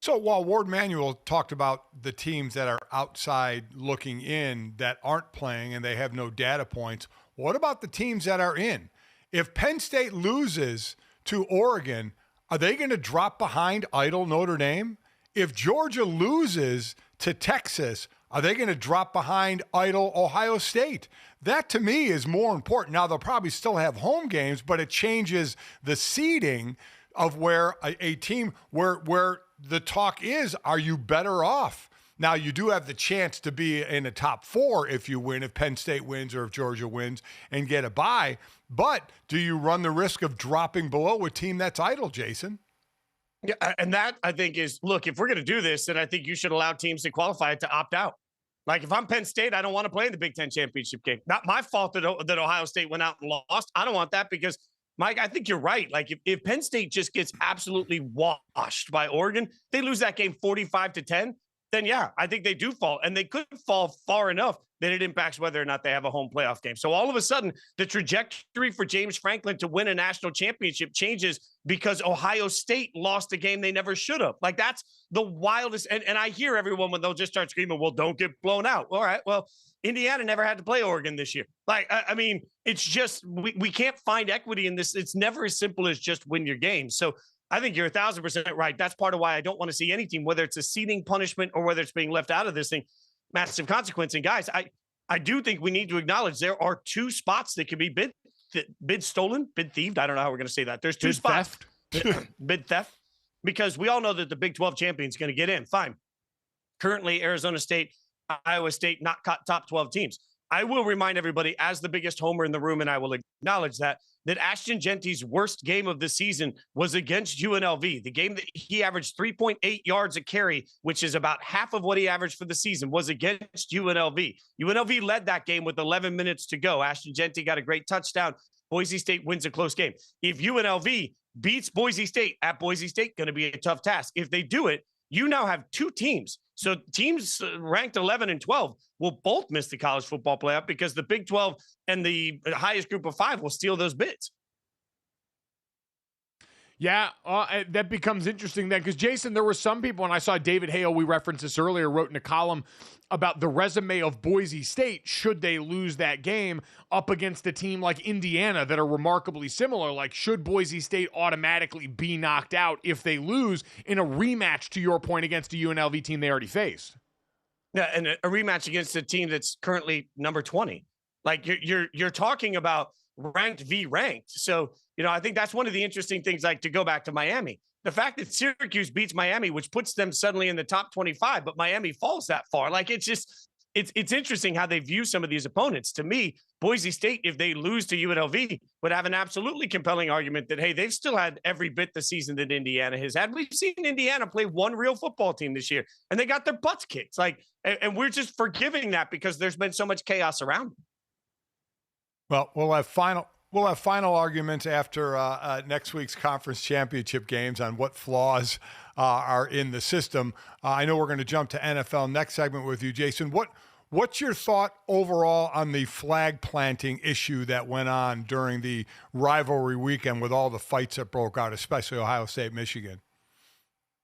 Speaker 3: So while Ward Manuel talked about the teams that are outside looking in that aren't playing and they have no data points, what about the teams that are in? If Penn State loses to Oregon, are they going to drop behind idle Notre Dame? If Georgia loses to Texas, are they going to drop behind idle Ohio State? That to me is more important. Now they'll probably still have home games, but it changes the seeding of where a team where the talk is, are you better off? Now, you do have the chance to be in a top 4 if you win, if Penn State wins or if Georgia wins and get a bye. But do you run the risk of dropping below a team that's idle, Jason?
Speaker 8: Yeah, and that, I think, is, look, if we're going to do this, then I think you should allow teams to qualify to opt out. Like, if I'm Penn State, I don't want to play in the Big Ten championship game. Not my fault that Ohio State went out and lost. I don't want that because, Mike, I think you're right. Like, if Penn State just gets absolutely washed by Oregon, they lose that game 45-10, then yeah, I think they do fall. And they could fall far enough that it impacts whether or not they have a home playoff game. So all of a sudden, the trajectory for James Franklin to win a national championship changes because Ohio State lost a game they never should have. Like, that's the wildest. And I hear everyone when they'll just start screaming, well, don't get blown out. All right, well, Indiana never had to play Oregon this year. Like, I mean, it's just, we can't find equity in this. It's never as simple as just win your game. So I think you're 1,000% right. That's part of why I don't want to see any team, whether it's a seeding punishment or whether it's being left out of this thing, massive consequence. And guys, I do think we need to acknowledge there are 2 spots that can be bid stolen, bid thieved. I don't know how we're going to say that. There's 2 spots. Bid theft. Because we all know that the Big 12 champion is going to get in. Fine. Currently, Arizona State, Iowa State, not top 12 teams. I will remind everybody, as the biggest homer in the room, and I will acknowledge that Ashton Genty's worst game of the season was against UNLV. The game that he averaged 3.8 yards a carry, which is about half of what he averaged for the season, was against UNLV. UNLV led that game with 11 minutes to go. Ashton Genty got a great touchdown. Boise State wins a close game. If UNLV beats Boise State at Boise State, going to be a tough task. If they do it, you now have 2 teams. So teams ranked 11 and 12 will both miss the college football playoff because the Big 12 and the highest group of 5 will steal those bids.
Speaker 2: Yeah, that becomes interesting then because, Jason, there were some people, and I saw David Hale, we referenced this earlier, wrote in a column about the resume of Boise State should they lose that game up against a team like Indiana that are remarkably similar. Like, should Boise State automatically be knocked out if they lose in a rematch, to your point, against a UNLV team they already faced?
Speaker 8: Yeah, and a rematch against a team that's currently number 20. Like, you're talking about ranked v ranked. So, I think that's one of the interesting things, like, to go back to Miami. The fact that Syracuse beats Miami, which puts them suddenly in the top 25, but Miami falls that far. Like, it's just, it's interesting how they view some of these opponents. To me, Boise State, if they lose to UNLV, would have an absolutely compelling argument that, hey, they've still had every bit the season that Indiana has had. We've seen Indiana play one real football team this year, and they got their butts kicked. Like, and we're just forgiving that because there's been so much chaos around them.
Speaker 3: Well, we'll have final We'll have final arguments after next week's conference championship games on what flaws are in the system. I know we're going to jump to NFL next segment with you, Jason. What's your thought overall on the flag planting issue that went on during the rivalry weekend with all the fights that broke out, especially Ohio State, Michigan?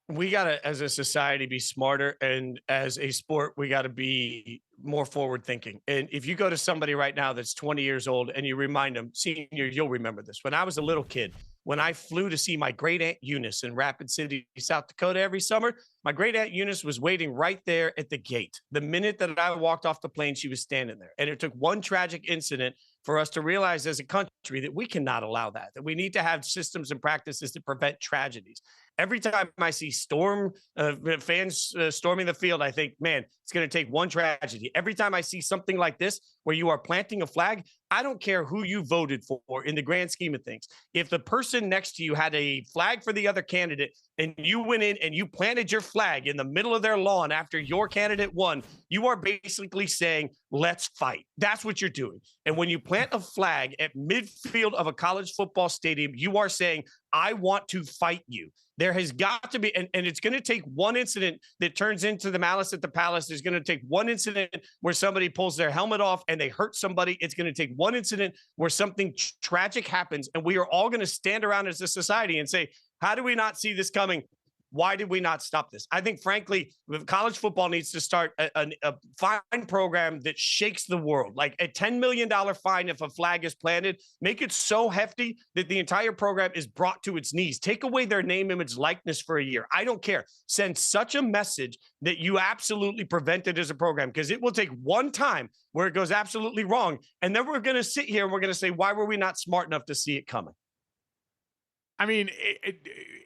Speaker 8: We got to, as a society, be smarter. And as a sport, we got to be more forward thinking. And if you go to somebody right now that's 20 years old and you remind them, senior, you'll remember this. When I was a little kid, when I flew to see my great aunt Eunice in Rapid City, South Dakota every summer, my great aunt Eunice was waiting right there at the gate. The minute that I walked off the plane, she was standing there. And it took one tragic incident for us to realize as a country that we cannot allow that we need to have systems and practices to prevent tragedies. Every time I see fans storming the field, I think, man, it's going to take one tragedy. Every time I see something like this, where you are planting a flag, I don't care who you voted for in the grand scheme of things. If the person next to you had a flag for the other candidate and you went in and you planted your flag in the middle of their lawn after your candidate won, you are basically saying, let's fight. That's what you're doing. And when you plant a flag at midfield of a college football stadium, you are saying, I want to fight you. There has got to be, and it's going to take one incident that turns into the Malice at the Palace. There's going to take one incident where somebody pulls their helmet off and they hurt somebody. It's going to take one incident where something tragic happens. And we are all going to stand around as a society and say, how do we not see this coming? Why did we not stop this? I think, frankly, college football needs to start a fine program that shakes the world, like a $10 million fine if a flag is planted. Make it so hefty that the entire program is brought to its knees. Take away their name, image, likeness for a year. I don't care. Send such a message that you absolutely prevent it as a program, because it will take one time where it goes absolutely wrong. And then we're going to sit here and we're going to say, why were we not smart enough to see it coming?
Speaker 2: I mean,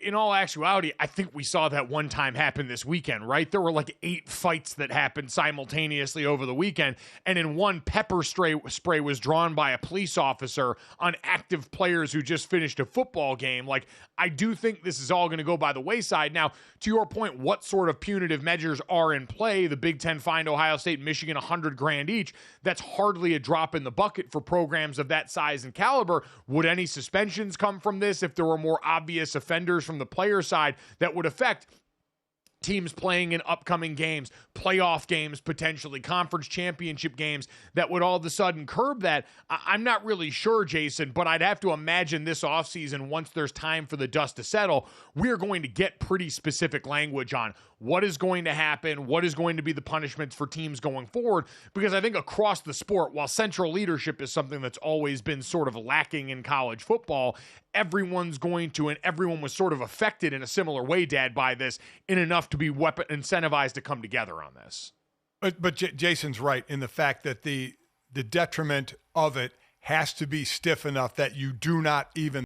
Speaker 2: in all actuality, I think we saw that one time happen this weekend, right? There were like 8 fights that happened simultaneously over the weekend, and in one, pepper spray was drawn by a police officer on active players who just finished a football game. Like, I do think this is all going to go by the wayside. Now, to your point, what sort of punitive measures are in play? The Big Ten fined Ohio State and Michigan $100,000 each. That's hardly a drop in the bucket for programs of that size and caliber. Would any suspensions come from this if there were more obvious offenders from the player side that would affect teams playing in upcoming games, playoff games, potentially conference championship games that would all of a sudden curb that? I'm not really sure, Jason, but I'd have to imagine this offseason, once there's time for the dust to settle, we're going to get pretty specific language on what is going to happen, what is going to be the punishments for teams going forward, because I think across the sport, while central leadership is something that's always been sort of lacking in college football, everyone's going to, and everyone was sort of affected in a similar way, Dad, by this, in enough to be incentivized to come together on this.
Speaker 3: But Jason's right in the fact that the detriment of it has to be stiff enough that you do not even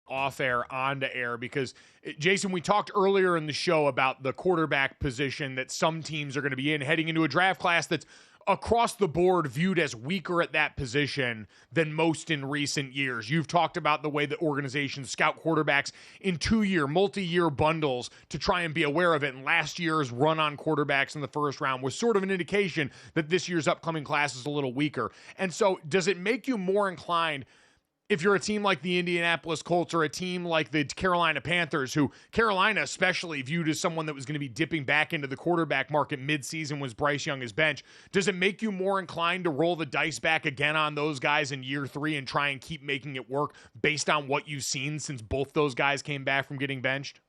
Speaker 2: off air onto air because, Jason, we talked earlier in the show about the quarterback position that some teams are going to be in heading into a draft class that's across the board viewed as weaker at that position than most in recent years. You've talked about the way that organizations scout quarterbacks in 2-year, multi-year bundles to try and be aware of it. And last year's run on quarterbacks in the first round was sort of an indication that this year's upcoming class is a little weaker. And so does it make you more inclined, if you're a team like the Indianapolis Colts or a team like the Carolina Panthers, who Carolina especially viewed as someone that was going to be dipping back into the quarterback market midseason was Bryce Young as bench, does it make you more inclined to roll the dice back again on those guys in year 3 and try and keep making it work based on what you've seen since both those guys came back from getting benched?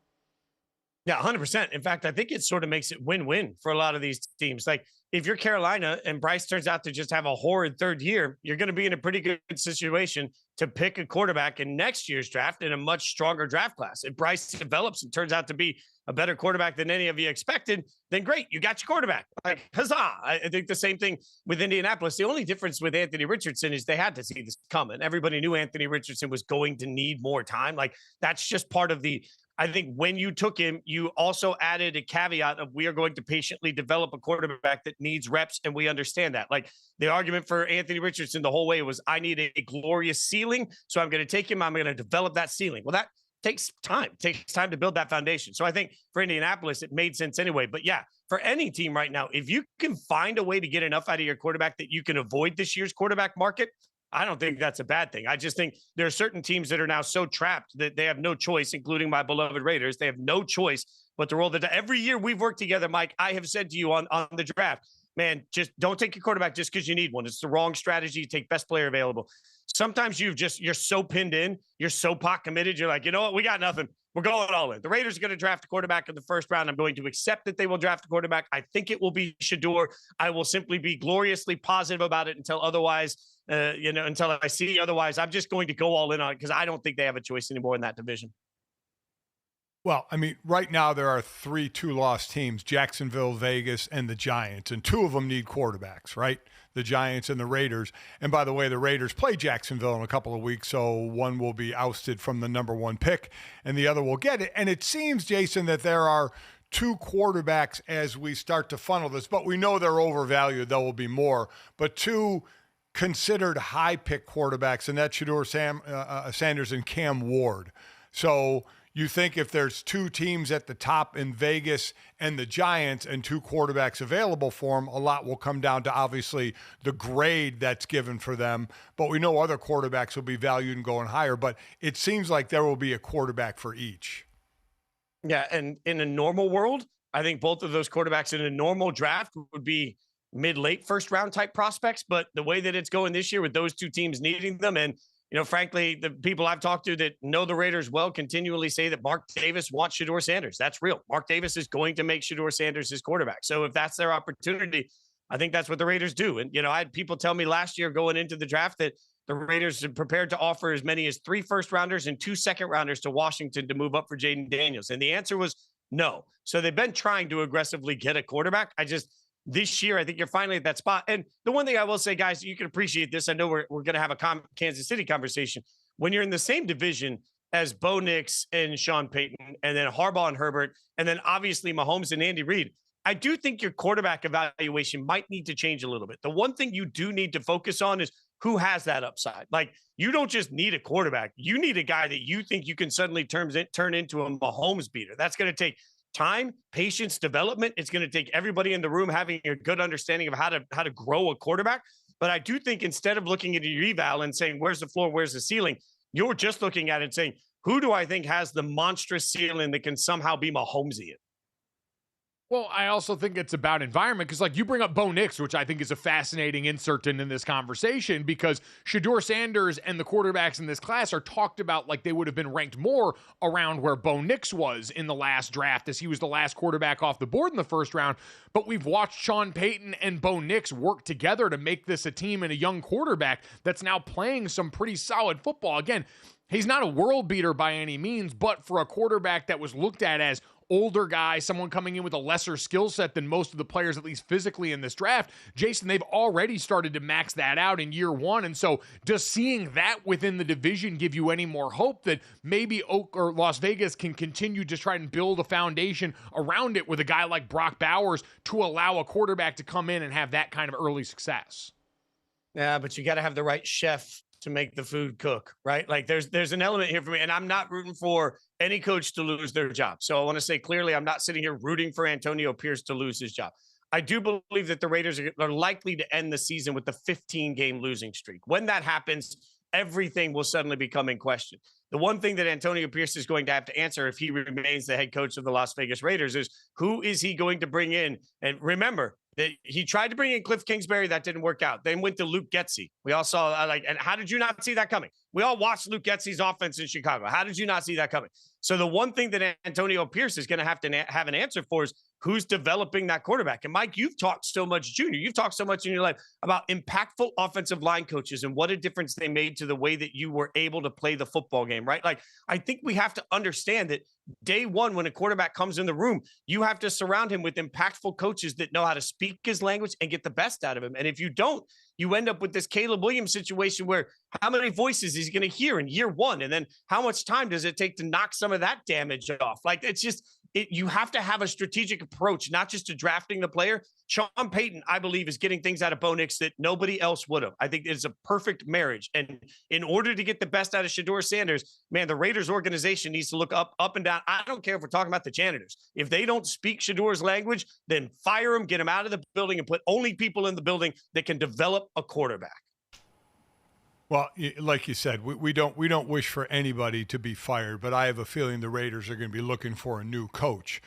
Speaker 8: Yeah, 100%. In fact, I think it sort of makes it win-win for a lot of these teams. Like, if you're Carolina and Bryce turns out to just have a horrid third year, you're going to be in a pretty good situation to pick a quarterback in next year's draft in a much stronger draft class. If Bryce develops and turns out to be a better quarterback than any of you expected, then great, you got your quarterback. Like, huzzah. I think the same thing with Indianapolis. The only difference with Anthony Richardson is they had to see this coming. Everybody knew Anthony Richardson was going to need more time. Like, that's just part of the, I think when you took him, you also added a caveat of we are going to patiently develop a quarterback that needs reps, and we understand that. Like, the argument for Anthony Richardson the whole way was, I need a glorious ceiling, so I'm going to take him, I'm going to develop that ceiling. Well, that takes time. It takes time to build that foundation. So I think for Indianapolis, it made sense anyway. But yeah, for any team right now, if you can find a way to get enough out of your quarterback that you can avoid this year's quarterback market, I don't think that's a bad thing. I just think there are certain teams that are now so trapped that they have no choice, including my beloved Raiders. They have no choice but to roll the dice. Every year we've worked together, Mike, I have said to you on the draft, man, just don't take your quarterback just because you need one. It's the wrong strategy. You take best player available. Sometimes you're so pinned in, you're so pot committed. You're like, you know what? We got nothing. We're going all in. The Raiders are going to draft a quarterback in the first round. I'm going to accept that they will draft a quarterback. I think it will be Shedeur. I will simply be gloriously positive about it until otherwise, until I see otherwise. I'm just going to go all in on it because I don't think they have a choice anymore in that division.
Speaker 3: Well, I mean, right now there are 3 2-loss teams, Jacksonville, Vegas, and the Giants, and 2 of them need quarterbacks, right? The Giants and the Raiders. And by the way, the Raiders play Jacksonville in a couple of weeks, so one will be ousted from the number 1 pick, and the other will get it. And it seems, Jason, that there are 2 quarterbacks as we start to funnel this, but we know they're overvalued. There will be more, but 2 considered high-pick quarterbacks, and that's Shedeur Sanders and Cam Ward. So you think if there's 2 teams at the top in Vegas and the Giants and 2 quarterbacks available for them, a lot will come down to obviously the grade that's given for them. But we know other quarterbacks will be valued and going higher. But it seems like there will be a quarterback for each.
Speaker 8: Yeah, and in a normal world, I think both of those quarterbacks in a normal draft would be mid-late first-round type prospects. But the way that it's going this year with those 2 teams needing them, and frankly, the people I've talked to that know the Raiders well continually say that Mark Davis wants Shedeur Sanders. That's real. Mark Davis is going to make Shedeur Sanders his quarterback. So if that's their opportunity, I think that's what the Raiders do. And, I had people tell me last year going into the draft that the Raiders are prepared to offer as many as 3 first-rounders and 2 second-rounders to Washington to move up for Jaden Daniels. And the answer was no. So they've been trying to aggressively get a quarterback. This year, I think you're finally at that spot. And the one thing I will say, guys, you can appreciate this. I know we're going to have a Kansas City conversation. When you're in the same division as Bo Nix and Sean Payton, and then Harbaugh and Herbert, and then obviously Mahomes and Andy Reid, I do think your quarterback evaluation might need to change a little bit. The one thing you do need to focus on is who has that upside. Like, you don't just need a quarterback. You need a guy that you think you can suddenly turn into a Mahomes beater. That's going to take time, patience, development. It's going to take everybody in the room having a good understanding of how to grow a quarterback. But I do think instead of looking at your eval and saying, where's the floor, where's the ceiling, you're just looking at it and saying, who do I think has the monstrous ceiling that can somehow be Mahomesian?
Speaker 2: Well, I also think it's about environment because, like, you bring up Bo Nix, which I think is a fascinating insert in this conversation because Shedeur Sanders and the quarterbacks in this class are talked about like they would have been ranked more around where Bo Nix was in the last draft as he was the last quarterback off the board in the first round. But we've watched Sean Payton and Bo Nix work together to make this a team and a young quarterback that's now playing some pretty solid football. Again, he's not a world beater by any means, but for a quarterback that was looked at as older guy, someone coming in with a lesser skill set than most of the players, at least physically, in this draft. Jason, they've already started to max that out in year one. And so does seeing that within the division give you any more hope that maybe Oak or Las Vegas can continue to try and build a foundation around it with a guy like Brock Bowers to allow a quarterback to come in and have that kind of early success?
Speaker 8: Yeah, but you got to have the right chef to make the food cook, right? Like there's an element here for me, and I'm not rooting for any coach to lose their job. So I want to say clearly, I'm not sitting here rooting for Antonio Pierce to lose his job. I do believe that the Raiders are likely to end the season with the 15-game losing streak. When that happens, everything will suddenly become in question. The one thing that Antonio Pierce is going to have to answer if he remains the head coach of the Las Vegas Raiders is who is he going to bring in? And remember, that he tried to bring in Cliff Kingsbury. That didn't work out. Then went to Luke Getsy. We all saw and how did you not see that coming? We all watched Luke Getsy's offense in Chicago. How did you not see that coming? So the one thing that Antonio Pierce is going to have an answer for is who's developing that quarterback. And Mike, you've talked so much, Junior. You've talked so much in your life about impactful offensive line coaches and what a difference they made to the way that you were able to play the football game, right? Like, I think we have to understand that day one, when a quarterback comes in the room, you have to surround him with impactful coaches that know how to speak his language and get the best out of him. And if you don't, you end up with this Caleb Williams situation where how many voices is he going to hear in year one? And then how much time does it take to knock some of that damage off? Like, it's just, you have to have a strategic approach, not just to drafting the player. Sean Payton, I believe, is getting things out of Bo Nix that nobody else would have. I think it's a perfect marriage. And in order to get the best out of Shedeur Sanders, man, the Raiders organization needs to look up and down. I don't care if we're talking about the janitors. If they don't speak Shedeur's language, then fire them, get them out of the building, and put only people in the building that can develop a quarterback.
Speaker 3: Well, like you said, we don't wish for anybody to be fired, but I have a feeling the Raiders are going to be looking for a new coach.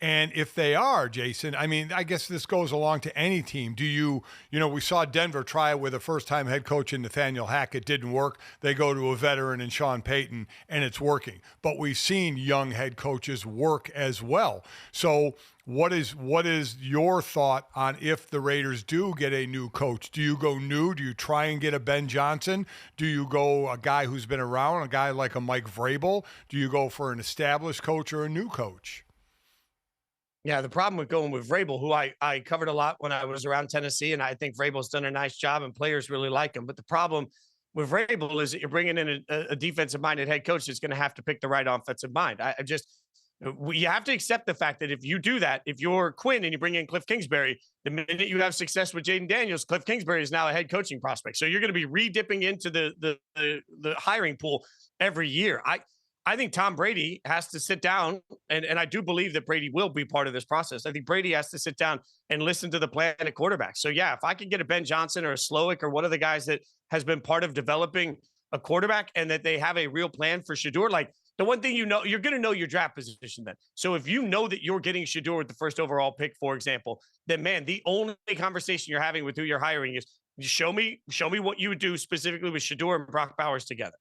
Speaker 3: And if they are, Jason, I mean, I guess this goes along to any team. We saw Denver try it with a first-time head coach in Nathaniel Hackett. Didn't work. They go to a veteran in Sean Payton, and it's working. But we've seen young head coaches work as well. So what is your thought on if the Raiders do get a new coach? Do you go new? Do you try and get a Ben Johnson? Do you go a guy who's been around, a guy like a Mike Vrabel? Do you go for an established coach or a new coach?
Speaker 8: Yeah, the problem with going with Vrabel, who I covered a lot when I was around Tennessee, and I think Vrabel's done a nice job and players really like him. But the problem with Vrabel is that you're bringing in a defensive-minded head coach that's going to have to pick the right offensive mind. You have to accept the fact that if you do that, if you're Quinn and you bring in Cliff Kingsbury, the minute you have success with Jaden Daniels, Cliff Kingsbury is now a head coaching prospect. So you're going to be re-dipping into the hiring pool every year. I think Tom Brady has to sit down, and I do believe that Brady will be part of this process. I think Brady has to sit down and listen to the plan at quarterback. So, yeah, if I can get a Ben Johnson or a Slowick or one of the guys that has been part of developing a quarterback and that they have a real plan for Shedeur, like the one thing you're going to know your draft position then. So if you know that you're getting Shedeur with the first overall pick, for example, then, man, the only conversation you're having with who you're hiring is show me what you would do specifically with Shedeur and Brock Bowers together.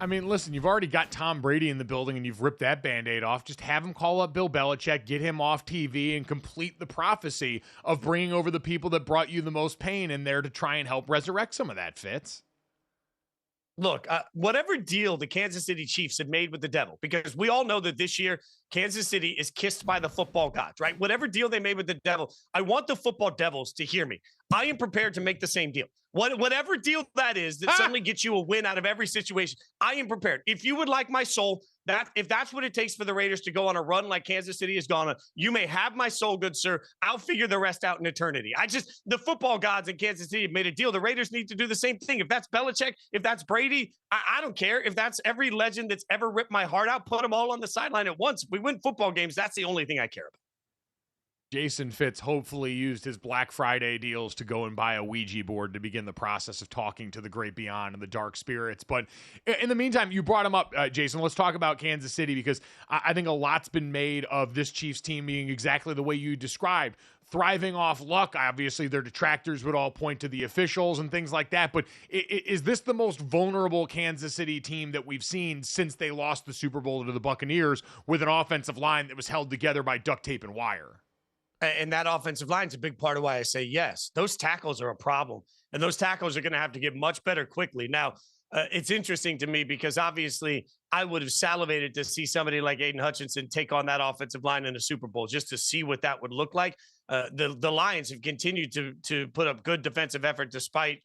Speaker 2: I mean, listen, you've already got Tom Brady in the building and you've ripped that Band-Aid off. Just have him call up Bill Belichick, get him off TV, and complete the prophecy of bringing over the people that brought you the most pain in there to try and help resurrect some of that, Fitz.
Speaker 8: Look, whatever deal the Kansas City Chiefs have made with the devil, because we all know that this year Kansas City is kissed by the football gods, right? Whatever deal they made with the devil, I want the football devils to hear me. I am prepared to make the same deal. Whatever deal that is that suddenly gets you a win out of every situation, I am prepared. If you would like my soul, if that's what it takes for the Raiders to go on a run like Kansas City has gone on, you may have my soul, good sir. I'll figure the rest out in eternity. The football gods in Kansas City have made a deal. The Raiders need to do the same thing. If that's Belichick, if that's Brady, I don't care. If that's every legend that's ever ripped my heart out, put them all on the sideline at once. If we win football games, that's the only thing I care about.
Speaker 2: Jason Fitz hopefully used his Black Friday deals to go and buy a Ouija board to begin the process of talking to the great beyond and the dark spirits. But in the meantime, you brought him up, Jason. Let's talk about Kansas City, because I think a lot's been made of this Chiefs team being exactly the way you described, thriving off luck. Obviously, their detractors would all point to the officials and things like that. But is this the most vulnerable Kansas City team that we've seen since they lost the Super Bowl to the Buccaneers with an offensive line that was held together by duct tape and wire?
Speaker 8: And that offensive line is a big part of why I say yes. Those tackles are a problem, and those tackles are going to have to get much better quickly. Now, it's interesting to me because obviously I would have salivated to see somebody like Aiden Hutchinson take on that offensive line in a Super Bowl just to see what that would look like. The Lions have continued to put up good defensive effort despite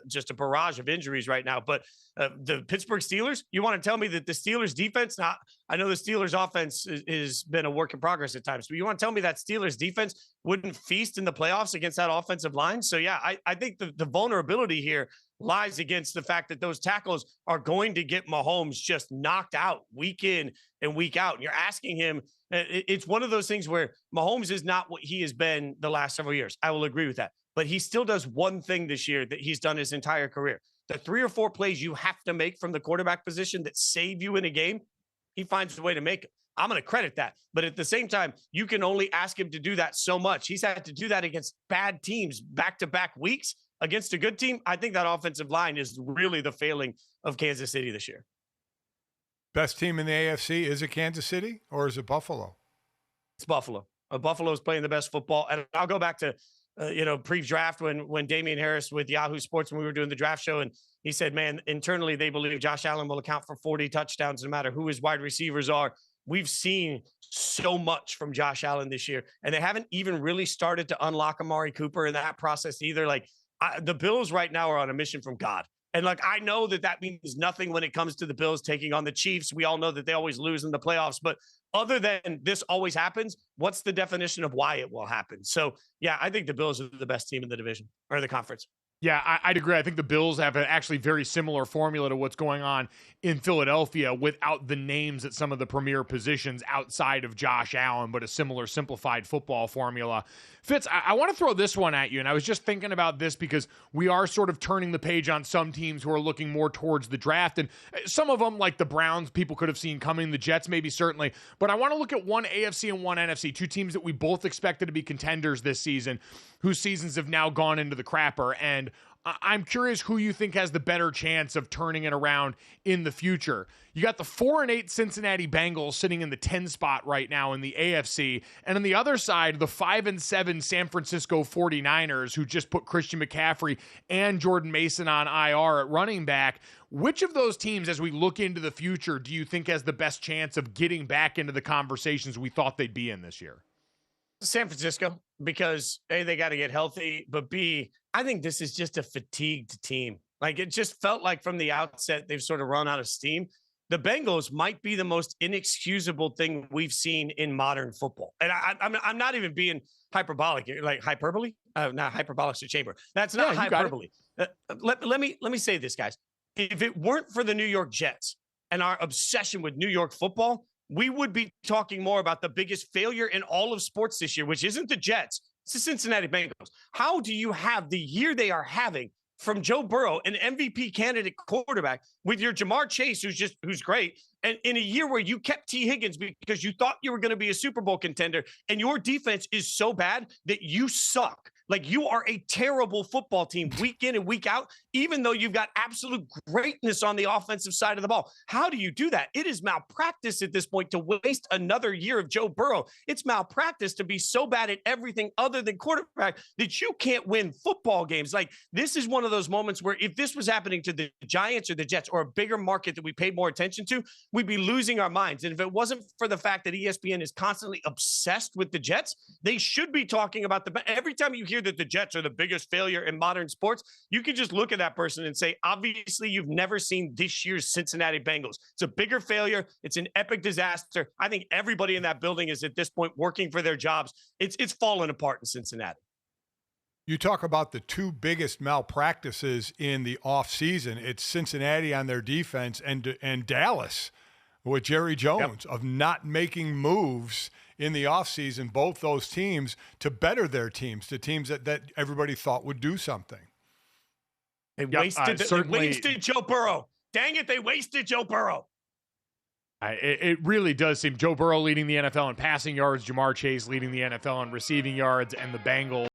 Speaker 8: just a barrage of injuries right now. But the Pittsburgh Steelers, you want to tell me that the Steelers defense, now, I know the Steelers offense has been a work in progress at times, but you want to tell me that Steelers defense wouldn't feast in the playoffs against that offensive line? So, yeah, I think the vulnerability here lies against the fact that those tackles are going to get Mahomes just knocked out week in and week out. And you're asking him, it's one of those things where Mahomes is not what he has been the last several years. I will agree with that. But he still does one thing this year that he's done his entire career. The 3 or 4 plays you have to make from the quarterback position that save you in a game, he finds a way to make it. I'm going to credit that. But at the same time, you can only ask him to do that so much. He's had to do that against bad teams back-to-back weeks. Against a good team, I think that offensive line is really the failing of Kansas City this year.
Speaker 3: Best team in the AFC, is it Kansas City or is it Buffalo?
Speaker 8: It's Buffalo. Buffalo is playing the best football. And I'll go back to, pre-draft when Damian Harris with Yahoo Sports, when we were doing the draft show, and he said, man, internally they believe Josh Allen will account for 40 touchdowns no matter who his wide receivers are. We've seen so much from Josh Allen this year, and they haven't even really started to unlock Amari Cooper in that process either. The Bills right now are on a mission from God. And I know that means nothing when it comes to the Bills taking on the Chiefs. We all know that they always lose in the playoffs, but other than this always happens, what's the definition of why it will happen? So yeah, I think the Bills are the best team in the division or the conference.
Speaker 2: Yeah, I'd agree. I think the Bills have an actually very similar formula to what's going on in Philadelphia without the names at some of the premier positions outside of Josh Allen, but a similar simplified football formula. Fitz, I want to throw this one at you, and I was just thinking about this because we are sort of turning the page on some teams who are looking more towards the draft, and some of them, like the Browns, people could have seen coming, the Jets maybe certainly, but I want to look at one AFC and one NFC, two teams that we both expected to be contenders this season, whose seasons have now gone into the crapper, and I'm curious who you think has the better chance of turning it around in the future. You got the 4-8 Cincinnati Bengals sitting in the 10 spot right now in the AFC. And on the other side, the 5-7 San Francisco 49ers, who just put Christian McCaffrey and Jordan Mason on IR at running back. Which of those teams, as we look into the future, do you think has the best chance of getting back into the conversations we thought they'd be in this year?
Speaker 8: San Francisco, because A, they got to get healthy, but B, I think this is just a fatigued team. It just felt like from the outset, they've sort of run out of steam. The Bengals might be the most inexcusable thing we've seen in modern football. And I'm not even being hyperbolic, like hyperbole? Not hyperbolic's a chamber. That's not hyperbole. Let me say this, guys. If it weren't for the New York Jets and our obsession with New York football, we would be talking more about the biggest failure in all of sports this year, which isn't the Jets. It's the Cincinnati Bengals. How do you have the year they are having from Joe Burrow, an MVP candidate quarterback, with your Jamar Chase, who's great, and in a year where you kept T. Higgins because you thought you were going to be a Super Bowl contender, and your defense is so bad that you suck. You are a terrible football team week in and week out, even though you've got absolute greatness on the offensive side of the ball. How do you do that? It is malpractice at this point to waste another year of Joe Burrow. It's malpractice to be so bad at everything other than quarterback that you can't win football games. This is one of those moments where if this was happening to the Giants or the Jets or a bigger market that we paid more attention to, we'd be losing our minds. And if it wasn't for the fact that ESPN is constantly obsessed with the Jets, they should be talking about every time you hear that the Jets are the biggest failure in modern sports, you can just look at that person and say, obviously, you've never seen this year's Cincinnati Bengals. It's a bigger failure. It's an epic disaster. I think everybody in that building is at this point working for their jobs. It's fallen apart in Cincinnati.
Speaker 3: You talk about the two biggest malpractices in the offseason. It's Cincinnati on their defense and Dallas with Jerry Jones of not making moves in the offseason, both those teams, to better their teams, to teams that everybody thought would do something.
Speaker 8: They wasted Joe Burrow. Dang it, they wasted Joe Burrow.
Speaker 2: It really does seem Joe Burrow leading the NFL in passing yards, Jamar Chase leading the NFL in receiving yards, and the Bengals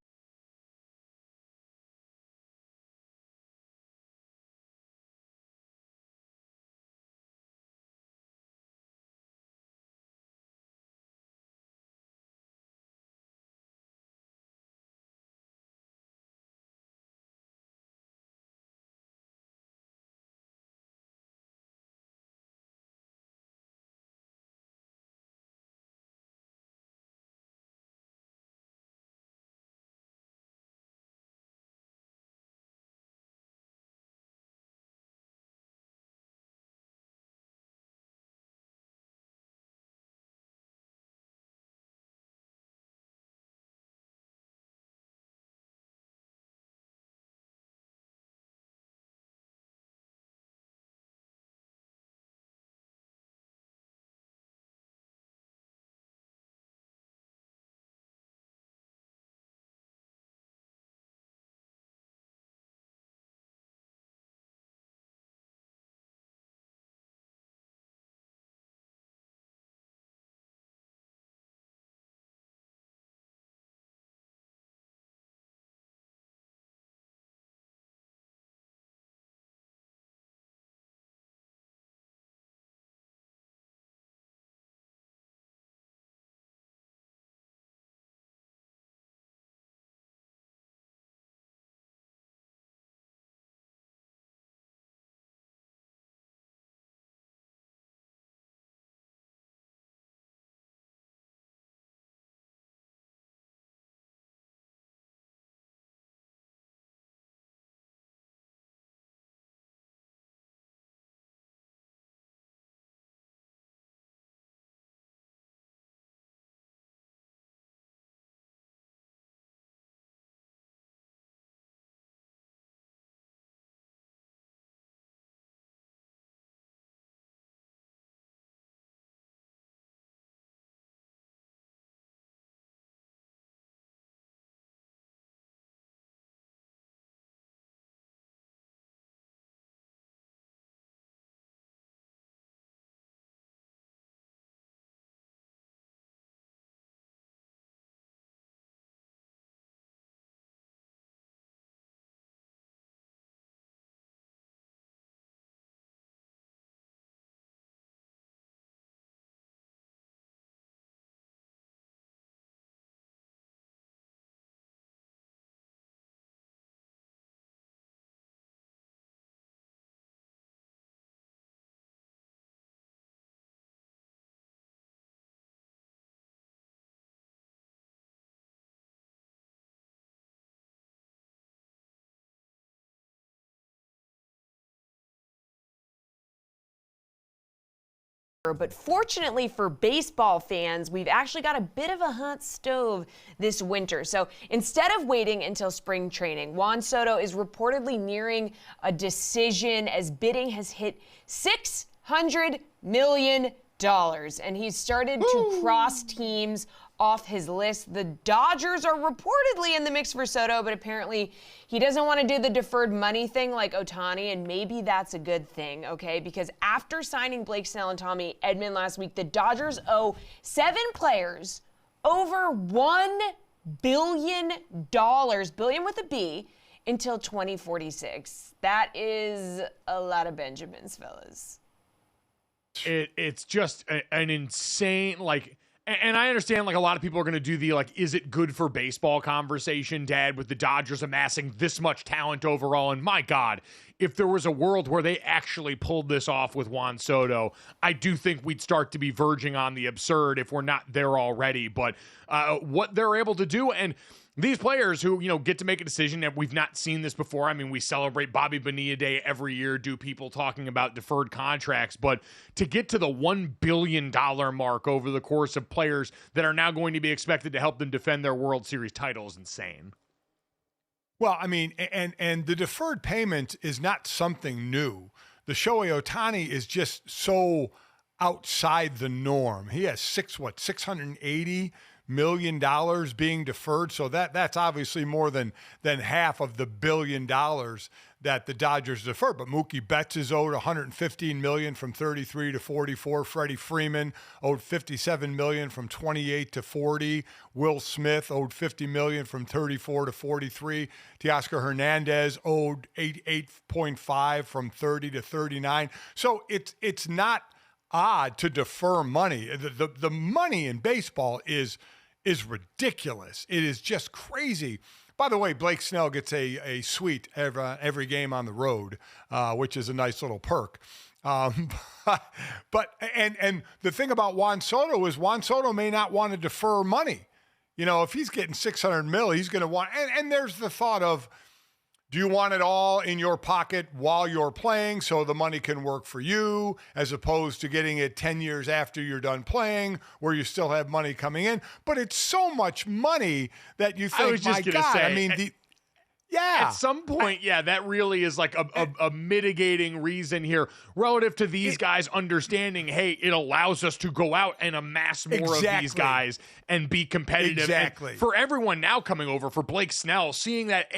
Speaker 1: But fortunately for baseball fans, we've actually got a bit of a hot stove this winter. So instead of waiting until spring training, Juan Soto is reportedly nearing a decision as bidding has hit $600 million. And he's started to cross teams off his list. The Dodgers are reportedly in the mix for Soto, but apparently he doesn't want to do the deferred money thing like Ohtani, and maybe that's a good thing, okay? Because after signing Blake Snell and Tommy Edman last week, the Dodgers owe 7 players over $1 billion, billion with a B, until 2046. That is a lot of Benjamins, fellas.
Speaker 2: It's just an insane, like, and I understand, like, a lot of people are going to do the, like, is it good for baseball conversation, Dad, with the Dodgers amassing this much talent overall. And my God, if there was a world where they actually pulled this off with Juan Soto, I do think we'd start to be verging on the absurd if we're not there already. But what they're able to do, and these players who, you know, get to make a decision, and we've not seen this before. I mean, we celebrate Bobby Bonilla Day every year, do people talking about deferred contracts, but to get to the $1 billion mark over the course of players that are now going to be expected to help them defend their World Series title is insane.
Speaker 3: Well, I mean, and the deferred payment is not something new. The Shohei Ohtani is just so outside the norm. He has $680 million being deferred. So that's obviously more than half of the $1 billion that the Dodgers deferred. But Mookie Betts is owed $115 million from 33 to 44. Freddie Freeman owed $57 million from 28 to 40. Will Smith owed $50 million from 34 to 43. Teoscar Hernandez owed 8.5 from 30 to 39. So it's not odd to defer money. The money in baseball is ridiculous. It is just crazy. By the way, Blake Snell gets a suite every game on the road, which is a nice little perk. But the thing about Juan Soto is Juan Soto may not want to defer money. You know, if he's getting $600 million, he's going to want, and there's the thought of, do you want it all in your pocket while you're playing so the money can work for you, as opposed to getting it 10 years after you're done playing where you still have money coming in? But it's so much money that you think, my God, say, I mean, yeah.
Speaker 2: At some point, yeah, that really is like a mitigating reason here relative to these guys understanding, hey, it allows us to go out and amass more of these guys and be competitive.
Speaker 3: Exactly.
Speaker 2: And for everyone now coming over, for Blake Snell, seeing that,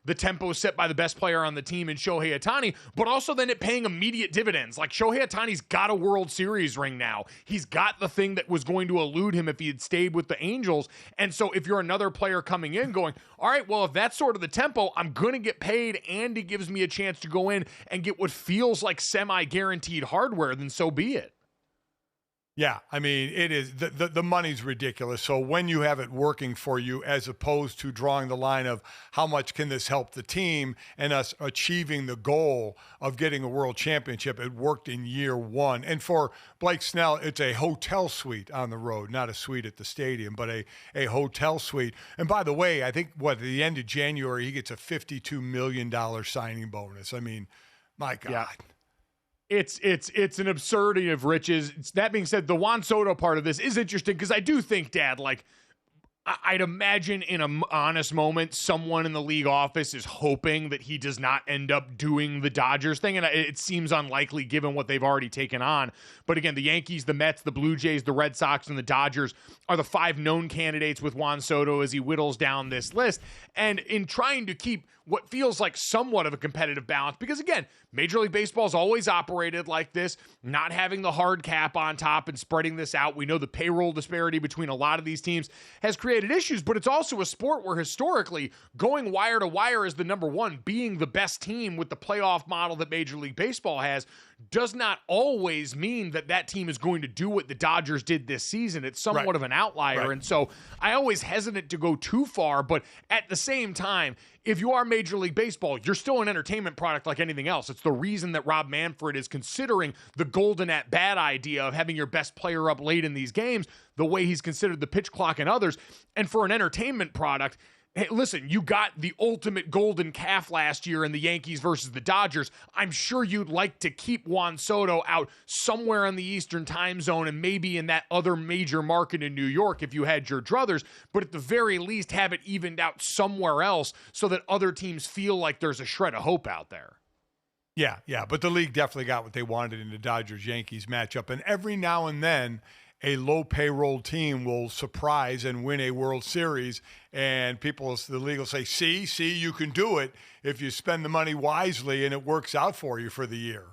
Speaker 2: the tempo is set by the best player on the team in Shohei Ohtani, but also then it paying immediate dividends. Like, Shohei Ohtani's got a World Series ring now. He's got the thing that was going to elude him if he had stayed with the Angels. And so if you're another player coming in going, all right, well, if that's sort of the tempo, I'm going to get paid and it gives me a chance to go in and get what feels like semi-guaranteed hardware, then so be it.
Speaker 3: Yeah, I mean, it is the money's ridiculous. So when you have it working for you, as opposed to drawing the line of how much can this help the team and us achieving the goal of getting a world championship, it worked in year one. And for Blake Snell, it's a hotel suite on the road, not a suite at the stadium, but a hotel suite. And by the way, I think at the end of January, he gets a $52 million signing bonus. I mean, my God.
Speaker 2: Yeah. It's an absurdity of riches. That being said, the Juan Soto part of this is interesting because I do think, Dad, like, I'd imagine in an honest moment, someone in the league office is hoping that he does not end up doing the Dodgers thing. And it seems unlikely given what they've already taken on. But again, the Yankees, the Mets, the Blue Jays, the Red Sox, and the Dodgers are the 5 known candidates with Juan Soto as he whittles down this list. And in trying to keep what feels like somewhat of a competitive balance, because again, Major League Baseball's always operated like this, not having the hard cap on top and spreading this out. We know the payroll disparity between a lot of these teams has created issues, but it's also a sport where historically going wire to wire as the number one, being the best team with the playoff model that Major League Baseball has, does not always mean that team is going to do what the Dodgers did this season. It's somewhat of an outlier. And so I always hesitate to go too far, but at the same time, if you are Major League Baseball, you're still an entertainment product like anything else. It's the reason that Rob Manfred is considering the golden at bat idea of having your best player up late in these games, the way he's considered the pitch clock and others. And for an entertainment product, Hey, listen, you got the ultimate golden calf last year in the Yankees versus the Dodgers. I'm sure you'd like to keep Juan Soto out somewhere in the Eastern time zone and maybe in that other major market in New York if you had your druthers, but at the very least have it evened out somewhere else so that other teams feel like there's a shred of hope out there.
Speaker 3: Yeah, but the league definitely got what they wanted in the Dodgers-Yankees matchup. And every now and then, a low payroll team will surprise and win a World Series, and the league will say, see, you can do it if you spend the money wisely and it works out for you for the year.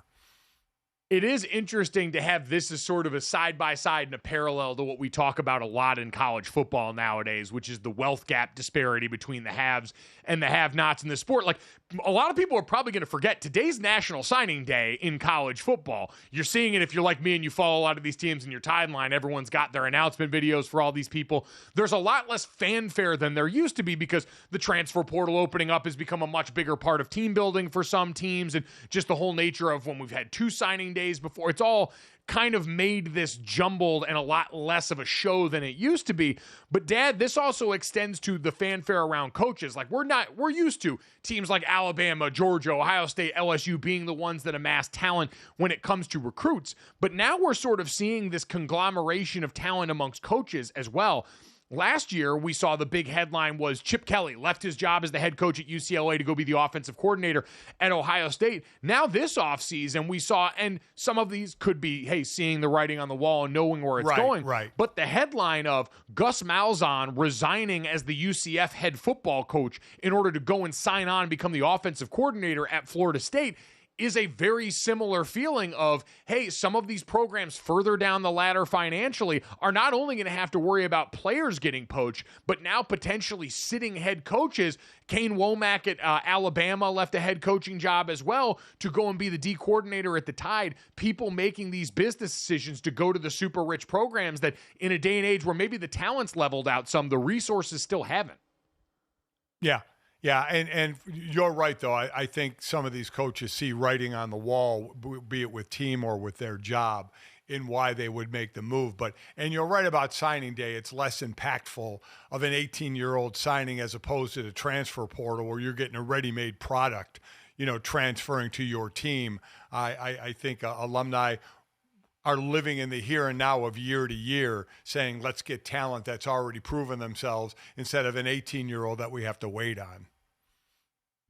Speaker 2: It is interesting to have this as sort of a side-by-side and a parallel to what we talk about a lot in college football nowadays, which is the wealth gap disparity between the haves and the have-nots in the sport. Like, a lot of people are probably going to forget today's National Signing Day in college football. You're seeing it if you're like me and you follow a lot of these teams in your timeline. Everyone's got their announcement videos for all these people. There's a lot less fanfare than there used to be because the transfer portal opening up has become a much bigger part of team building for some teams, and just the whole nature of when we've had 2 signing days before. It's all kind of made this jumbled and a lot less of a show than it used to be. But Dad, this also extends to the fanfare around coaches. Like we're used to teams like Alabama, Georgia, Ohio State, LSU being the ones that amass talent when it comes to recruits. But now we're sort of seeing this conglomeration of talent amongst coaches as well. Last year, we saw the big headline was Chip Kelly left his job as the head coach at UCLA to go be the offensive coordinator at Ohio State. Now this offseason, we saw, and some of these could be, hey, seeing the writing on the wall and knowing where it's going.
Speaker 3: Right.
Speaker 2: But the headline of Gus Malzahn resigning as the UCF head football coach in order to go and sign on and become the offensive coordinator at Florida State is a very similar feeling of, hey, some of these programs further down the ladder financially are not only going to have to worry about players getting poached, but now potentially sitting head coaches. Kane Womack at Alabama left a head coaching job as well to go and be the D coordinator at the Tide. People making these business decisions to go to the super rich programs that in a day and age where maybe the talent's leveled out some, the resources still haven't.
Speaker 3: Yeah, and you're right, though. I think some of these coaches see writing on the wall, be it with team or with their job, in why they would make the move. And you're right about signing day. It's less impactful of an 18-year-old signing as opposed to the transfer portal where you're getting a ready-made product, transferring to your team. I think alumni are living in the here and now of year to year, saying, let's get talent that's already proven themselves instead of an 18-year-old that we have to wait on.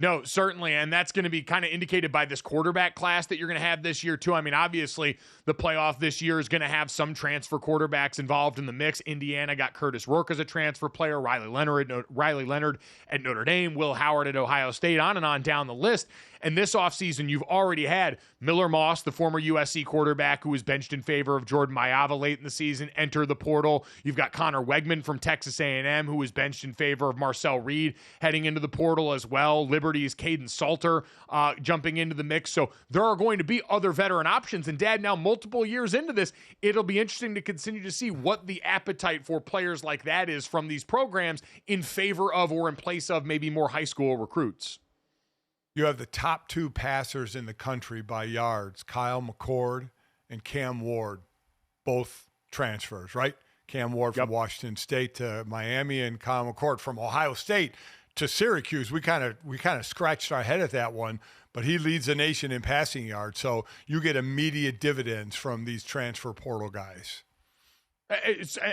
Speaker 2: No, certainly, and that's going to be kind of indicated by this quarterback class that you're going to have this year, too. I mean, obviously, the playoff this year is going to have some transfer quarterbacks involved in the mix. Indiana got Curtis Rourke as a transfer player, Riley Leonard at Notre Dame, Will Howard at Ohio State, on and on down the list. And this offseason, you've already had Miller Moss, the former USC quarterback who was benched in favor of Jordan Mailata late in the season, enter the portal. You've got Connor Wegman from Texas A&M, who was benched in favor of Marcel Reed, heading into the portal as well. Liberty's Caden Salter jumping into the mix. So there are going to be other veteran options. And Dad, now multiple years into this, it'll be interesting to continue to see what the appetite for players like that is from these programs in favor of or in place of maybe more high school recruits.
Speaker 3: You have the top 2 passers in the country by yards, Kyle McCord and Cam Ward, both transfers, right? Cam Ward from Washington State to Miami, and Kyle McCord from Ohio State to Syracuse. We kind of scratched our head at that one, but he leads the nation in passing yards. So you get immediate dividends from these transfer portal guys.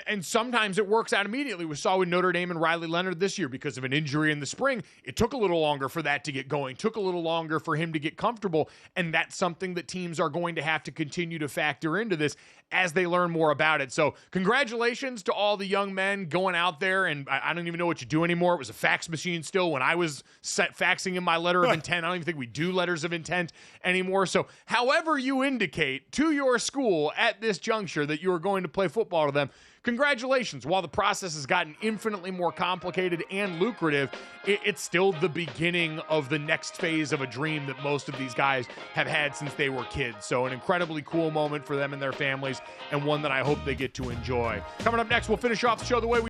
Speaker 2: And sometimes it works out immediately. We saw with Notre Dame and Riley Leonard this year because of an injury in the spring. It took a little longer for that to get going, took a little longer for him to get comfortable. And that's something that teams are going to have to continue to factor into this as they learn more about it. So congratulations to all the young men going out there. And I don't even know what you do anymore. It was a fax machine still when I was faxing in my letter of intent. I don't even think we do letters of intent anymore. So however you indicate to your school at this juncture that you are going to play football to them, congratulations. While the process has gotten infinitely more complicated and lucrative, it's still the beginning of the next phase of a dream that most of these guys have had since they were kids. So an incredibly cool moment for them and their families, and one that I hope they get to enjoy. Coming up next, we'll finish off the show the way we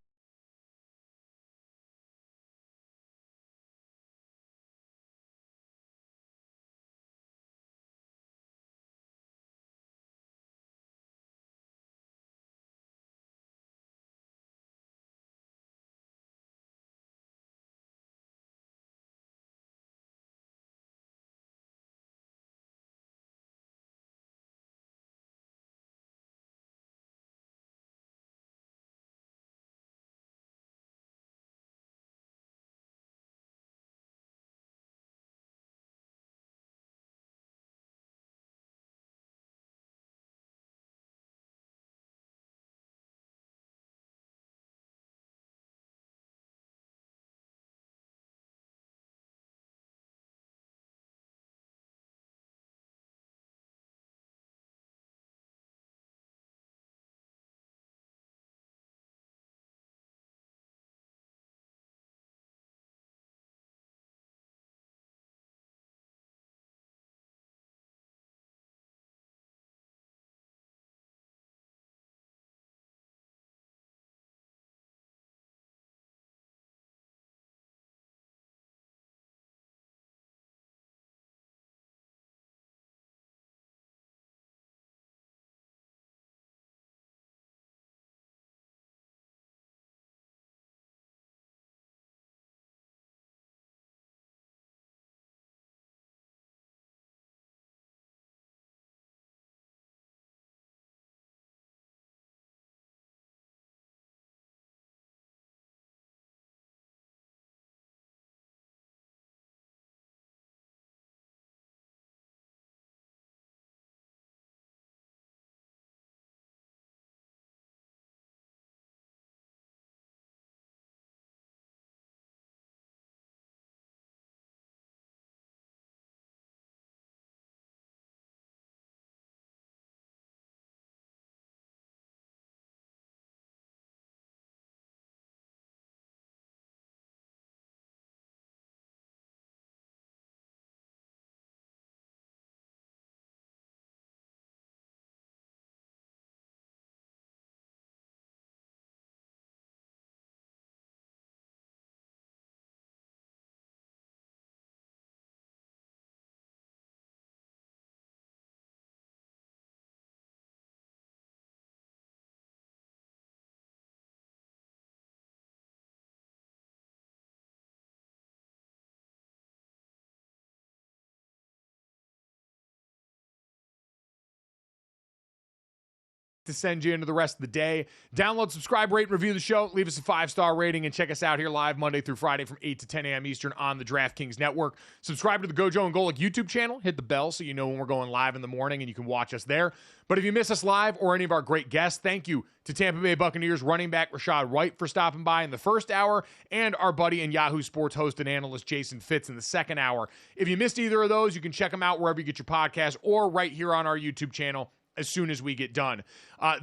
Speaker 2: to send you into the rest of the day. Download, subscribe, rate, and review the show. Leave us a 5-star rating and check us out here live Monday through Friday from 8 to 10 a.m. Eastern on the DraftKings Network. Subscribe to the GoJo and Golic YouTube channel. Hit the bell so you know when we're going live in the morning and you can watch us there. But if you miss us live or any of our great guests, thank you to Tampa Bay Buccaneers running back Rachaad White for stopping by in the first hour, and our buddy and Yahoo Sports host and analyst Jason Fitz in the second hour. If you missed either of those, you can check them out wherever you get your podcast or right here on our YouTube channel as soon as we get done.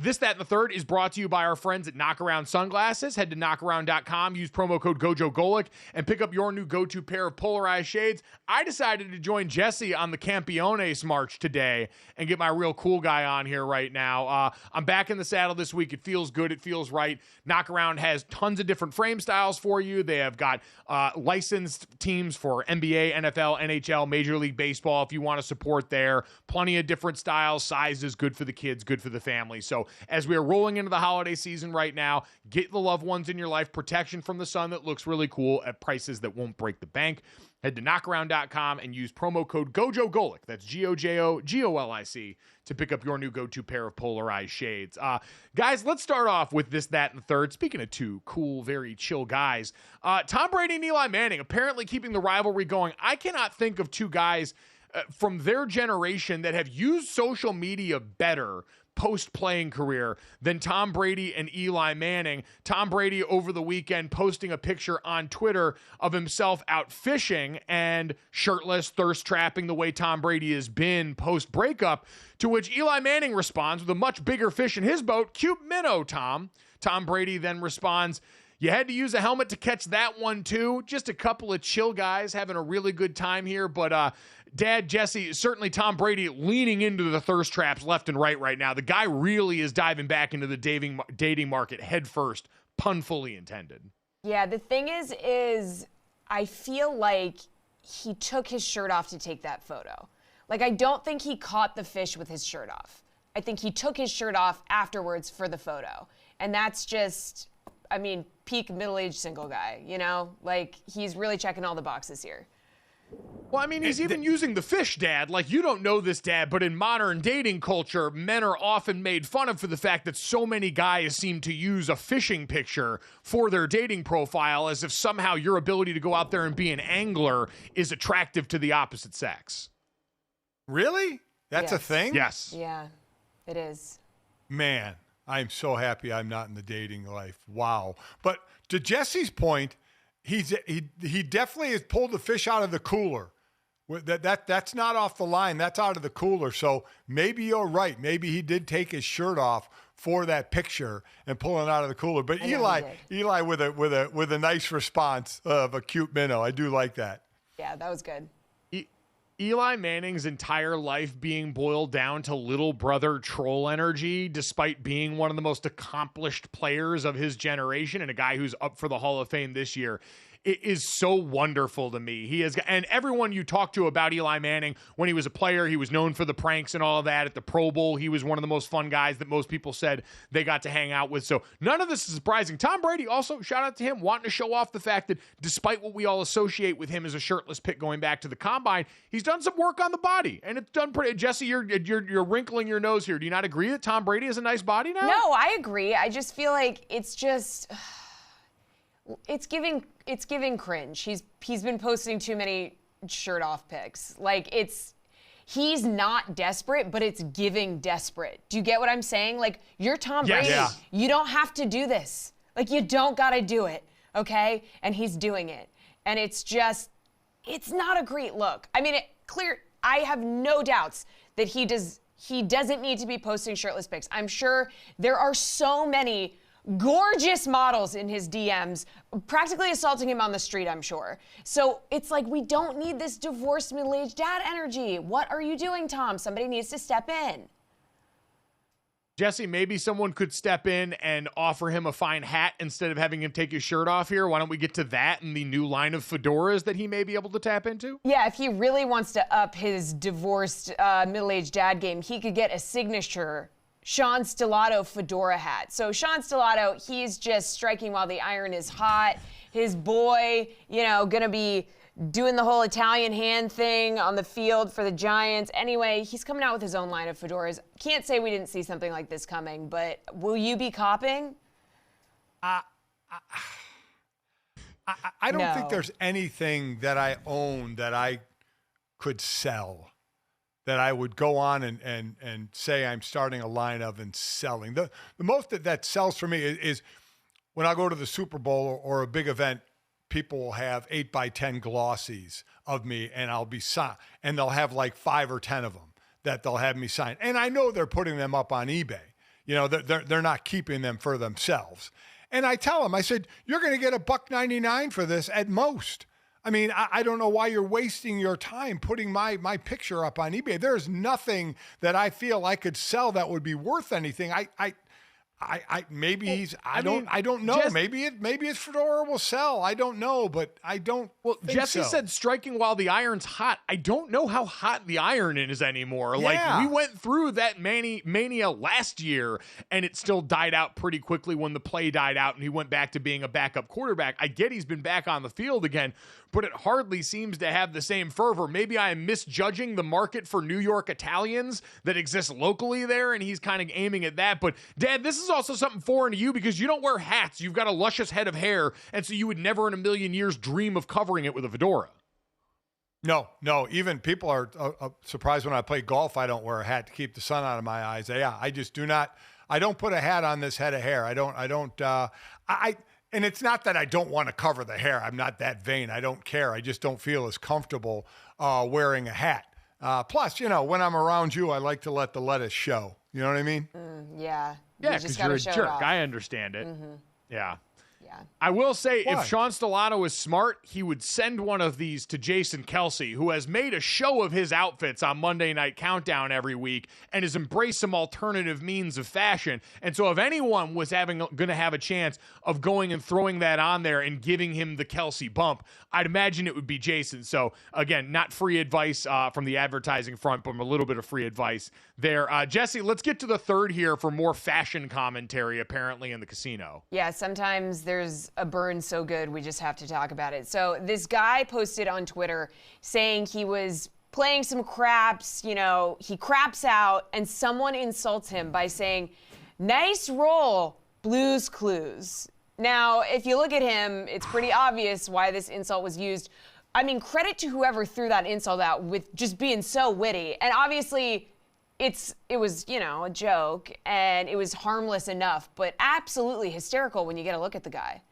Speaker 2: This, That, and the Third is brought to you by our friends at Knockaround Sunglasses. Head to knockaround.com, use promo code GoJo Golic, and pick up your new go-to pair of polarized shades. I decided to join Jesse on the Campiones March today and get my real cool guy on here right now. I'm back in the saddle this week. It feels good. It feels right. Knockaround has tons of different frame styles for you. They have got licensed teams for NBA, NFL, NHL, Major League Baseball if you want to support there. Plenty of different styles, sizes, good for the kids, good for the family. So as we are rolling into the holiday season right now, get the loved ones in your life protection from the sun that looks really cool at prices that won't break the bank. Head to knockaround.com and use promo code GoJo Golic. That's GoJo Golic to pick up your new go-to pair of polarized shades. Guys, let's start off with this, that, and the third. Speaking of two cool, very chill guys, Tom Brady and Eli Manning apparently keeping the rivalry going. I cannot think of two guys from their generation that have used social media better post-playing career than Tom Brady and Eli Manning. Tom Brady over the weekend posting a picture on Twitter of himself out fishing and shirtless, thirst trapping the way Tom Brady has been post-breakup, to which Eli Manning responds with a much bigger fish in his boat. Cute minnow, Tom. Tom Brady then responds, "You had to use a helmet to catch that one too." Just a couple of chill guys having a really good time here. But Dad, Jesse, certainly Tom Brady leaning into the thirst traps left and right now. The guy really is diving back into the dating market head first, pun fully intended.
Speaker 1: Yeah, the thing is I feel like he took his shirt off to take that photo. Like, I don't think he caught the fish with his shirt off. I think he took his shirt off afterwards for the photo. And that's just, I mean, peak middle-aged single guy, you know? Like, he's really checking all the boxes here.
Speaker 2: Well, I mean, he's even using the fish, Dad. Like, you don't know this, Dad, but in modern dating culture, men are often made fun of for the fact that so many guys seem to use a fishing picture for their dating profile, as if somehow your ability to go out there and be an angler is attractive to the opposite sex.
Speaker 3: Really? That's a thing?
Speaker 2: Yes.
Speaker 1: Yeah, it is.
Speaker 3: Man, I'm so happy I'm not in the dating life. Wow. But to Jesse's point, he definitely has pulled the fish out of the cooler. That's not off the line. That's out of the cooler. So maybe you're right. Maybe he did take his shirt off for that picture and pulling it out of the cooler. But Eli with a nice response of a cute minnow. I do like that.
Speaker 1: Yeah, that was good.
Speaker 2: Eli Manning's entire life being boiled down to little brother troll energy, despite being one of the most accomplished players of his generation and a guy who's up for the Hall of Fame this year. It is so wonderful to me. He has, and everyone you talk to about Eli Manning, when he was a player, he was known for the pranks and all of that. At the Pro Bowl, he was one of the most fun guys that most people said they got to hang out with. So none of this is surprising. Tom Brady also, shout out to him, wanting to show off the fact that despite what we all associate with him as a shirtless pick going back to the combine, he's done some work on the body, and it's done pretty. Jesse, you're wrinkling your nose here. Do you not agree that Tom Brady has a nice body now?
Speaker 1: No, I agree. I just feel like it's just. It's giving cringe. He's been posting too many shirt off pics. Like, he's not desperate, but it's giving desperate. Do you get what I'm saying? Like, you're Tom Brady. Yeah. You don't have to do this. Like, you don't got to do it, okay? And he's doing it. And it's not a great look. I mean, I have no doubts that he doesn't need to be posting shirtless pics. I'm sure there are so many gorgeous models in his DMs, practically assaulting him on the street, I'm sure. So it's like, we don't need this divorced middle-aged dad energy. What are you doing, Tom? Somebody needs to step in.
Speaker 2: Jesse, maybe someone could step in and offer him a fine hat instead of having him take his shirt off here. Why don't we get to that and the new line of fedoras that he may be able to tap into? Yeah,
Speaker 1: if he really wants to up his divorced middle-aged dad game, he could get a signature Sean Stellato fedora hat. So Sean Stellato, he's just striking while the iron is hot. His boy, gonna be doing the whole Italian hand thing on the field for the Giants. Anyway, he's coming out with his own line of fedoras. Can't say we didn't see something like this coming, but will you be copying?
Speaker 3: I don't think there's anything that I own that I could sell, that I would go on and say I'm starting a line of and selling. The most that sells for me is when I go to the Super Bowl or a big event, people will have 8x10 glossies of me, and I'll be signed, and they'll have like 5 or 10 of them that they'll have me sign. And I know they're putting them up on eBay. You know, they're not keeping them for themselves. And I tell them, I said, you're going to get $1.99 for this at most. I mean, I don't know why you're wasting your time putting my picture up on eBay. There's nothing that I feel I could sell that would be worth anything. Maybe he's. I don't know. Maybe his fedora will sell. I don't know, but I don't.
Speaker 2: Well,
Speaker 3: think
Speaker 2: Jesse
Speaker 3: so.
Speaker 2: said striking while the iron's hot. I don't know how hot the iron is anymore.
Speaker 3: Yeah.
Speaker 2: Like, we went through that mania last year, and it still died out pretty quickly when the play died out, and he went back to being a backup quarterback. I get he's been back on the field again, but it hardly seems to have the same fervor. Maybe I am misjudging the market for New York Italians that exists locally there, and he's kind of aiming at that. But, Dad, this is also something foreign to you because you don't wear hats. You've got a luscious head of hair, and so you would never in a million years dream of covering it with a fedora.
Speaker 3: No. Even people are surprised when I play golf. I don't wear a hat to keep the sun out of my eyes. Yeah, I just do not. I don't put a hat on this head of hair. And it's not that I don't want to cover the hair. I'm not that vain. I don't care. I just don't feel as comfortable wearing a hat. Plus, you know, when I'm around you, I like to let the lettuce show. You know what I mean?
Speaker 1: Yeah.
Speaker 2: Yeah, because you're a jerk. I understand it.
Speaker 1: Mm-hmm.
Speaker 2: Yeah.
Speaker 1: Yeah.
Speaker 2: I will say,
Speaker 3: Why?
Speaker 2: if Sean Stellano is smart, he would send one of these to Jason Kelsey, who has made a show of his outfits on Monday Night Countdown every week and has embraced some alternative means of fashion. And so if anyone was going to have a chance of going and throwing that on there and giving him the Kelsey bump, I'd imagine it would be Jason. So, again, not free advice from the advertising front, but a little bit of free advice there. Jesse, let's get to the third here for more fashion commentary, apparently, in the casino.
Speaker 1: Yeah, sometimes there's a burn so good we just have to talk about it. So this guy posted on Twitter saying he was playing some craps, you know, he craps out, and someone insults him by saying, "Nice roll, Blues Clues." Now, if you look at him, it's pretty obvious why this insult was used. I mean, credit to whoever threw that insult out with just being so witty. And obviously, it was, you know, a joke, and it was harmless enough, but absolutely hysterical when you get a look at the guy.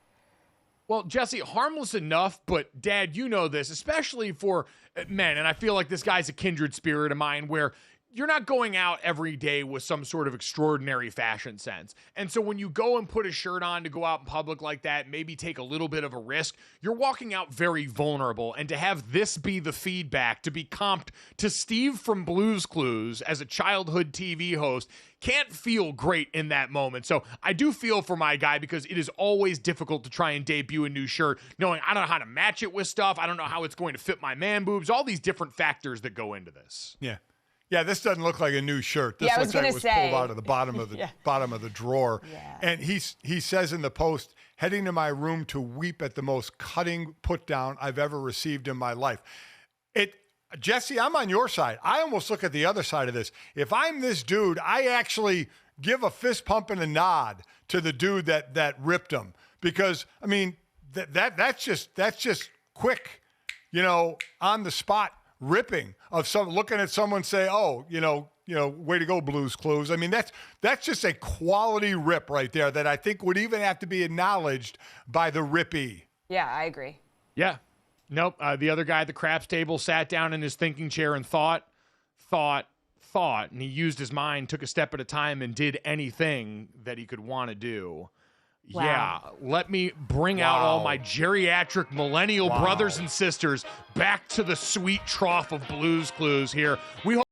Speaker 2: Well, Jesse, harmless enough, but Dad, you know this, especially for men, and I feel like this guy's a kindred spirit of mine, where you're not going out every day with some sort of extraordinary fashion sense. And so when you go and put a shirt on to go out in public like that, maybe take a little bit of a risk, you're walking out very vulnerable. And to have this be the feedback, to be comped to Steve from Blues Clues as a childhood TV host, can't feel great in that moment. So I do feel for my guy, because it is always difficult to try and debut a new shirt, knowing I don't know how to match it with stuff. I don't know how it's going to fit my man boobs, all these different factors that go into this.
Speaker 3: Yeah. Yeah, this doesn't look like a new shirt. This
Speaker 1: Yeah,
Speaker 3: looks like it was pulled out of the bottom of the
Speaker 1: Yeah.
Speaker 3: bottom of the drawer.
Speaker 1: Yeah.
Speaker 3: And he says in the post, heading to my room to weep at the most cutting put down I've ever received in my life. Jesse, I'm on your side. I almost look at the other side of this. If I'm this dude, I actually give a fist pump and a nod to the dude that ripped him, because I mean that's just quick, you know, on the spot ripping of looking at someone say, "Oh, you know, way to go, Blues Clues." I mean, that's just a quality rip right there that I think would even have to be acknowledged by the rippee.
Speaker 1: Yeah, I agree.
Speaker 2: Yeah. Nope. The other guy at the craps table sat down in his thinking chair and thought, and he used his mind, took a step at a time, and did anything that he could want to do.
Speaker 1: Wow.
Speaker 2: Yeah, let me bring out all my geriatric millennial brothers and sisters back to the sweet trough of Blues Clues here. We hope